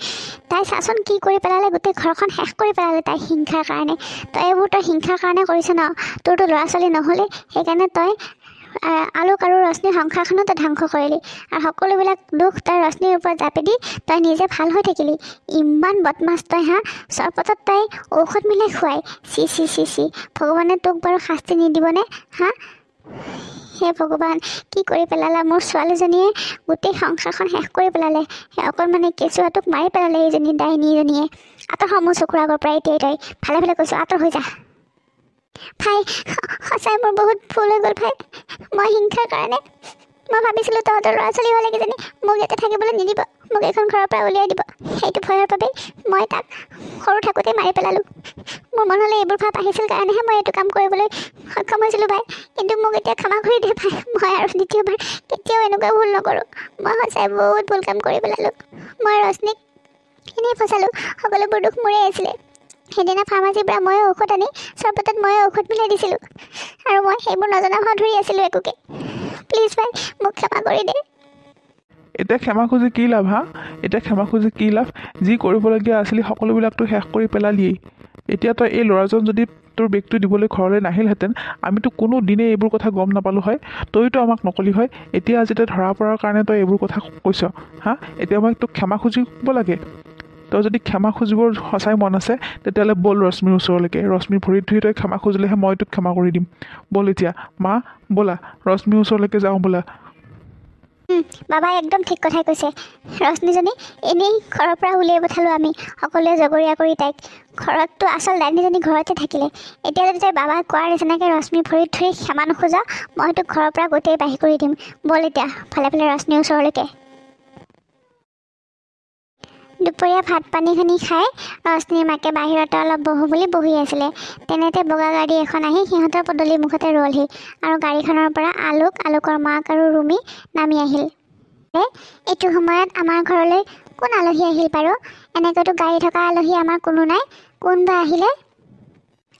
তাই চাচোন কি কৰি পেলালে, গোটেই ঘৰখন শেষ কৰি পেলালে তাই হিংসাৰ কাৰণে। তই এইবোৰ হিংসাৰ কাৰণে কৰিছ ন? তোৰতো ল'ৰা ছোৱালী নহ'লে, সেইকাৰণে তই আলোক আৰু ৰশ্মিৰ সংসাৰখনো তই ধ্বংস কৰিলি। আৰু সকলোবিলাক দুখ তই ৰশ্মিৰ ওপৰত জাপি দি তই নিজে ভাল হৈ থাকিলি। ইমান বদমাছ তই হা? চৰবতত তাই ঔষধ মিলাই খুৱাই। চি চি চি চি, ভগৱানে তোক বাৰু শাস্তি নিদিবনে হা? হে ভগৱান, কি কৰি পেলালা? মোৰ ছোৱালীজনীয়ে গোটেই সংসাৰখন শেষ কৰি পেলালে। সেই অকণমানে কেঁচুৱাটোক মাৰি পেলালে এইজনী ডাইনীজনীয়ে। আঁতৰ হ মোৰ চকুৰ আগৰ পৰা এতিয়াই। তই ভালে ভালে কৈছোঁ, আঁতৰ হৈ যা। ভাই সঁচাই মোৰ বহুত ভুল হৈ গ'ল ভাই। মই হিংসাৰ কাৰণে মই ভাবিছিলোঁ তহঁতৰ ল'ৰা ছোৱালী হ'লে কিজানি মোক ইয়াতে থাকিবলৈ নিদিব, মোক এইখন ঘৰৰ পৰা উলিয়াই দিব। সেইটো ভয়ৰ বাবেই মই তাক সৰু থাকোঁতেই মাৰি পেলালোঁ। মোৰ মনলৈ এইবোৰ ভাৱ আহিছিল কাৰণেহে মই এইটো কাম কৰিবলৈ সক্ষম হৈছিলোঁ ভাই। কিন্তু মোক এতিয়া ক্ষমা কৰি দে ভাই, মই আৰু দ্বিতীয়বাৰ কেতিয়াও এনেকুৱা ভুল নকৰোঁ। মই সঁচাই বহুত ভুল কাম কৰি পেলালোঁ। মই ৰশ্মিক এনেই ফচালোঁ, সকলোবোৰ দুখ মোৰেই আছিলে। সেইদিনা ফাৰ্মাচীৰ পৰা ময়ো ঔষধ আনি চৰবতত ময়ো ঔষধ মিলাই দিছিলোঁ, আৰু মই সেইবোৰ নজনা ভাও ধৰি আছিলোঁ একোকে। প্লিজ ভাই, মোক ক্ষমা কৰি দে। এতিয়া ক্ষমা খুজি কি লাভ হা? এতিয়া ক্ষমা খুজি কি লাভ? যি কৰিবলগীয়া আছিলে সকলোবিলাকতো শেষ কৰি পেলালিয়েই। এতিয়া তই এই ল'ৰাজন যদি তোৰ বেগটো দিবলৈ ঘৰলৈ নাহিলহেঁতেন, আমিতো কোনো দিনে এইবোৰ কথা গম নাপালোঁ হয়। তইতো আমাক নকলি হয়। এতিয়া আজি তই ধৰা পৰাৰ কাৰণে তই এইবোৰ কথা কৈছ হা? এতিয়া মই তোক ক্ষমা খুজিব লাগে? তই যদি ক্ষমা খুজিবৰ সঁচাই মন আছে, তেতিয়াহ'লে ব'ল ৰশ্মিৰ ওচৰলৈকে। ৰশ্মিৰ ভৰিত ধুই তই ক্ষমা খুজিলেহে মই তোক ক্ষমা কৰি দিম। ব'ল এতিয়া মা, ব'লা ৰশ্মিৰ ওচৰলৈকে যাওঁ ব'লা। বাবাই একদম ঠিক কথাই কৈছে। ৰশ্মিজনী এনেই ঘৰৰ পৰা উলিয়াই পঠালোঁ আমি সকলোৱে জগৰীয়া কৰি তাইক। ঘৰততো আচল ডাইনীজনী ঘৰতে থাকিলে। এতিয়া যদি তই বাবাই কোৱাৰ নিচিনাকৈ ৰশ্মিৰ ভৰিত ধৰি ক্ষমা নোখোজা, মই তোক ঘৰৰ পৰা গোটেই বাহিৰ কৰি দিম। ব'ল এতিয়া ভালে ভালে ৰশ্মিৰ ওচৰলৈকে। দুপৰীয়া ভাত পানীখিনি খাই ৰশ্মিৰ মাকে বাহিৰতে অলপ বহো বুলি বহি আছিলে। তেনেতে বগা গাড়ী এখন আহি সিহঁতৰ পদূলি মুখতে ৰ'লহি, আৰু গাড়ীখনৰ পৰা আলোকৰ মাক আৰু ৰুমি নামি আহিল। এইটো সময়ত আমাৰ ঘৰলৈ কোন আলহী আহিল বাৰু? এনেকৈতো গাড়ী থকা আলহী আমাৰ কোনো নাই। কোন বা আহিলে?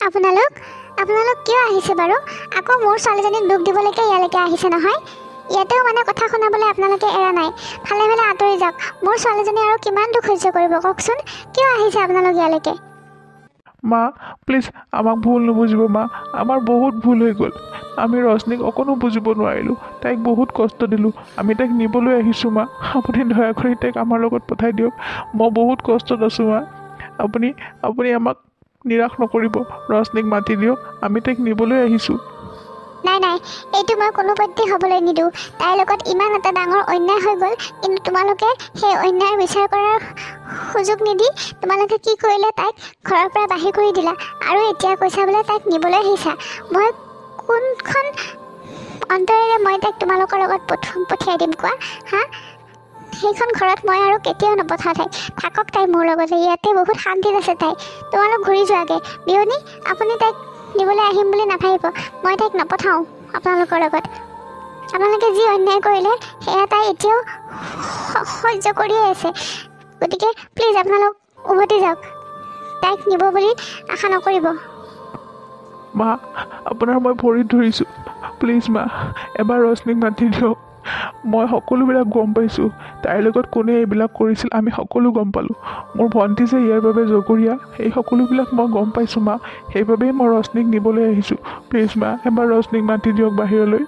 আপোনালোক কিয় আহিছে বাৰু? আকৌ মোৰ ছোৱালীজনীক দুখ দিবলৈকে ইয়ালৈকে আহিছে নহয়। ইয়াতেও মানে কথা শুনাবলৈ আপোনালোকে এৰা নাই। ভালে ভালে আঁতৰি যাওক। মোৰ ছোৱালীজনী আৰু কিমান দুখ সহ্য কৰিব কওকচোন? কিয় আহিছে আপোনালোক ইয়ালৈকে? মা প্লিজ আমাক ভুল নুবুজিব মা, আমাৰ বহুত ভুল হৈ গ'ল। আমি ৰশ্মিক অকণো বুজিব নোৱাৰিলোঁ, তাইক বহুত কষ্ট দিলোঁ। আমি তাইক নিবলৈ আহিছোঁ মা, আপুনি দয়া কৰি তাইক আমাৰ লগত পঠাই দিয়ক। মই বহুত কষ্টত আছোঁ মা, আপুনি আপুনি আমাক নিৰাশ নকৰিব। ৰশ্মিক মাতি দিয়ক, আমি তাইক নিবলৈ আহিছোঁ। নাই নাই, এইটো মই কোনোপধ্যে হ'বলৈ নিদিওঁ। তাইৰ লগত ইমান এটা ডাঙৰ অন্যায় হৈ গ'ল, কিন্তু তোমালোকে সেই অন্যায়ৰ বিচাৰ কৰাৰ সুযোগ নিদি তোমালোকে কি কৰিলে, তাইক ঘৰৰ পৰা বাহিৰ কৰি দিলা। আৰু এতিয়া কৈছা বোলে তাইক নিবলৈ আহিছা। মই কোনখন অন্তৰেৰে মই তাইক তোমালোকৰ লগত পঠিয়াই দিম কোৱা হা? সেইখন ঘৰত মই আৰু কেতিয়াও নপঠাওঁ তাইক। থাকক তাই মোৰ লগতে, ইয়াতে বহুত শান্তিত আছে তাই। তোমালোক ঘূৰি যোৱাগৈ। বিয়নী, আপুনি তাইক নিবলৈ আহিম বুলি নাভাবিব। মই তাইক নপঠাওঁ আপোনালোকৰ লগত। আপোনালোকে যি অন্যায় কৰিলে সেয়া তাই এতিয়াও সহ্য কৰিয়ে আছে। গতিকে প্লিজ আপোনালোক উভতি যাওক। তাইক নিব বুলি আশা নকৰিব। মা আপোনাৰ মই ভৰিত ধৰিছোঁ, প্লিজ মা এবাৰ ৰশ্মিক মাতি দিয়ক। মই সকলোবিলাক গম পাইছোঁ, তাইৰ লগত কোনে এইবিলাক কৰিছিল আমি সকলো গম পালোঁ। মোৰ ভণ্টি যে ইয়াৰ বাবে জগৰীয়া, এই সকলোবিলাক মই গম পাইছোঁ মা। সেইবাবেই মই ৰশ্মিক নিবলৈ আহিছোঁ। প্লিজ মা এবাৰ ৰশ্মিক মাতি দিয়ক বাহিৰলৈ।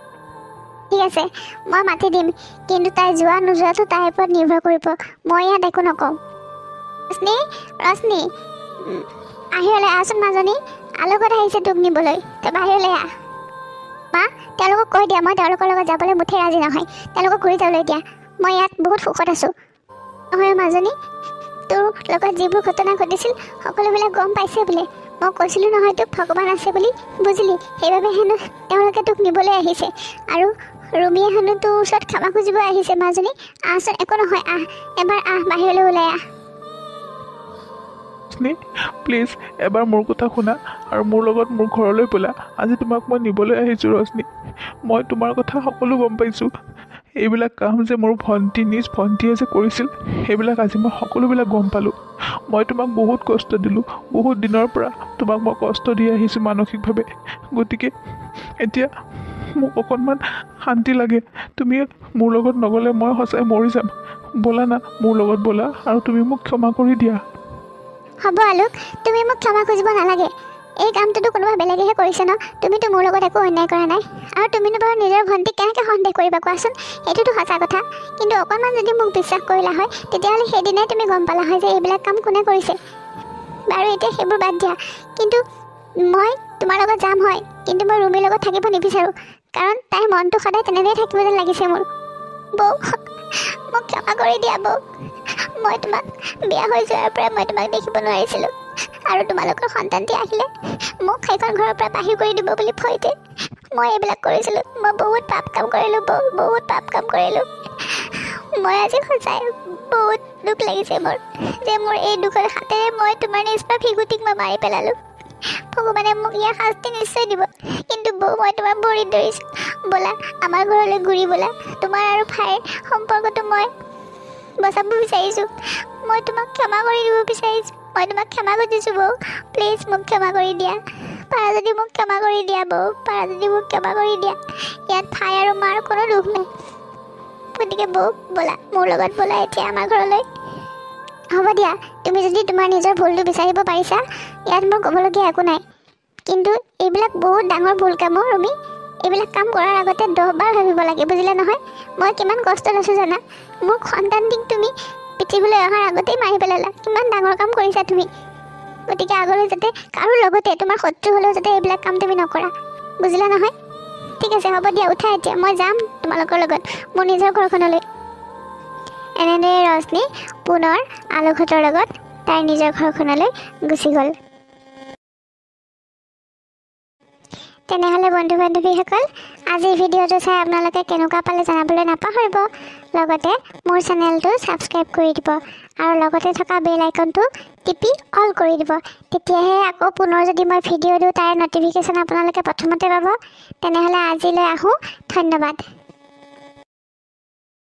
ঠিক আছে, মই মাতি দিম, কিন্তু তাই যোৱা নোযোৱাটো তাইৰ ওপৰত নিৰ্ভৰ কৰিব। মই ইয়াত একো নকওঁ। ৰশ্মি, ৰশ্মি, বাহিৰলৈ আহচোন মাজনী। আলোকত আহিছে তোক নিবলৈ, তই বাহিৰলৈ আহ। মা, তেওঁলোকক কৈ দিয়া মই তেওঁলোকৰ লগত যাবলৈ মুঠেই ৰাজি নহয়। তেওঁলোকক ঘূৰি যাবলৈ দিয়া। মই ইয়াত বহুত সুখত আছোঁ। নহয় মাজনী, তোৰ লগত যিবোৰ ঘটনা ঘটিছিল সকলোবিলাক গম পাইছে বোলে। মই কৈছিলোঁ নহয় তোক ভগৱান আছে বুলি, বুজিলি? সেইবাবে হেনো তেওঁলোকে তোক নিবলৈ আহিছে। আৰু ৰুমিয়ে হেনো তোৰ ওচৰত ক্ষমা খুজিব আহিছে। মাজনী আহচোন, একো নহয়, আহ এবাৰ আহ, বাহিৰলৈ ওলাই আহ। ৰশ্মি প্লিজ এবাৰ মোৰ কথা শুনা আৰু মোৰ লগত মোৰ ঘৰলৈ ব'লা। আজি তোমাক মই নিবলৈ আহিছোঁ ৰশ্মি। মই তোমাৰ কথা সকলো গম পাইছোঁ। এইবিলাক কাম যে মোৰ নিজ ভণ্টিয়ে যে কৰিছিল, সেইবিলাক আজি মই সকলোবিলাক গম পালোঁ। মই তোমাক বহুত কষ্ট দিলোঁ, বহুত দিনৰ পৰা তোমাক মই কষ্ট দি আহিছোঁ মানসিকভাৱে। গতিকে এতিয়া মোক অকণমান শান্তি লাগে। তুমি মোৰ লগত নগ'লে মই সঁচাই মৰি যাম। ব'লা না মোৰ লগত ব'লা আৰু তুমি মোক ক্ষমা কৰি দিয়া। হ'ব আলোক, তুমি মোক ক্ষমা খুজিব নালাগে। এই কামটোতো কোনোবা বেলেগেহে কৰিছে ন। তুমিতো মোৰ লগত একো অন্যায় কৰা নাই। আৰু তুমিনো বাৰু নিজৰ ভণ্টিক কেনেকৈ সন্দেহ কৰিবা কোৱাচোন? এইটোতো সঁচা কথা। কিন্তু অকণমান যদি মোক বিশ্বাস কৰিলা হয়, তেতিয়াহ'লে সেইদিনাই তুমি গম পালা হয় যে এইবিলাক কাম কোনে কৰিছে। বাৰু এতিয়া সেইবোৰ বাদ দিয়া। কিন্তু মই তোমাৰ লগত যাম হয়, কিন্তু মই ৰুমিৰ লগত থাকিব নিবিচাৰোঁ। কাৰণ তাইৰ মনটো সদায় তেনেদৰেই থাকিব যেন লাগিছে মোৰ। বৌ, মোক ক্ষমা কৰি দিয়া বৌ। মই তোমাক বিয়া হৈ যোৱাৰ পৰাই মই তোমাক দেখিব নোৱাৰিছিলোঁ। আৰু তোমালোকৰ সন্তানটি আহিলে মোক সেইখন ঘৰৰ পৰা বাহিৰ কৰি দিব বুলি ভয়তে মই এইবিলাক কৰিছিলোঁ। মই বহুত পাপ কাম কৰিলোঁ বৌ, বহুত পাপ কাম কৰিলোঁ। মই আজি সঁচাই বহুত দুখ লাগিছে মোৰ, যে মোৰ এই দুখৰ হাতেৰে মই তোমাৰ নিষ্পাপ শিশুটিক মই মাৰি পেলালোঁ। ভগৱানে মোক ইয়াৰ শাস্তি নিশ্চয় দিব। কিন্তু বৌ, মই তোমাৰ ভৰিত ধৰিছোঁ, ব'লা আমাৰ ঘৰলৈ ঘূৰি ব'লা। তোমাৰ আৰু ভাইৰ সম্পৰ্কটো মই বচাব বিচাৰিছোঁ। মই তোমাক ক্ষমা কৰি দিব বিচাৰিছোঁ। মই তোমাক ক্ষমা খুজিছোঁ বৌ, প্লিজ মোক ক্ষমা কৰি দিয়া। পাৰা যদি মোক ক্ষমা কৰি দিয়া বৌ, পাৰা যদি মোক ক্ষমা কৰি দিয়া। ইয়াত ভাই আৰু মাৰ কোনো দুখ নাই। গতিকে বৌ ব'লা, মোৰ লগত ব'লা এতিয়া আমাৰ ঘৰলৈ। হ'ব দিয়া, তুমি যদি তোমাৰ নিজৰ ভুলটো বিচাৰিব পাৰিছা, ইয়াত মোৰ ক'বলগীয়া একো নাই। কিন্তু এইবিলাক বহুত ডাঙৰ ভুল কাম ৰুমি। এইবিলাক কাম কৰাৰ আগতে 10 বাৰ ভাবিব লাগে, বুজিলে নহয়? মই কিমান কষ্টত আছোঁ জানা? মোৰ সন্তানটিক তুমি পৃথিৱীলৈ অহাৰ আগতেই মাৰি পেলালা। কিমান ডাঙৰ কাম কৰিছা তুমি। গতিকে আগলৈ যাতে কাৰো লগতে তোমাৰ শত্ৰু হ'লেও যাতে এইবিলাক কাম তুমি নকৰা, বুজিলা নহয়? ঠিক আছে, হ'ব দিয়া, উঠা এতিয়া। মই যাম তোমালোকৰ লগত মোৰ নিজৰ ঘৰখনলৈ। এনেদৰে ৰশ্মি পুনৰ আলোকহঁতৰ লগত তাইৰ নিজৰ ঘৰখনলৈ গুচি গ'ল। তেনেহ'লে বন্ধু বান্ধৱীসকল, আজিৰ ভিডিঅ'টো চাই আপোনালোকে কেনেকুৱা পালে জনাবলৈ নাপাহৰিব। লগতে মোৰ চেনেলটো ছাবস্ক্ৰাইব কৰি দিব আৰু লগতে থকা বেল আইকনটো টিপি অল কৰি দিব। তেতিয়াহে আকৌ পুনৰ যদি মই ভিডিঅ' দিওঁ তাৰ ন'টিফিকেশ্যন আপোনালোকে প্ৰথমতে পাব। তেনেহ'লে আজিলৈ আহোঁ, ধন্যবাদ।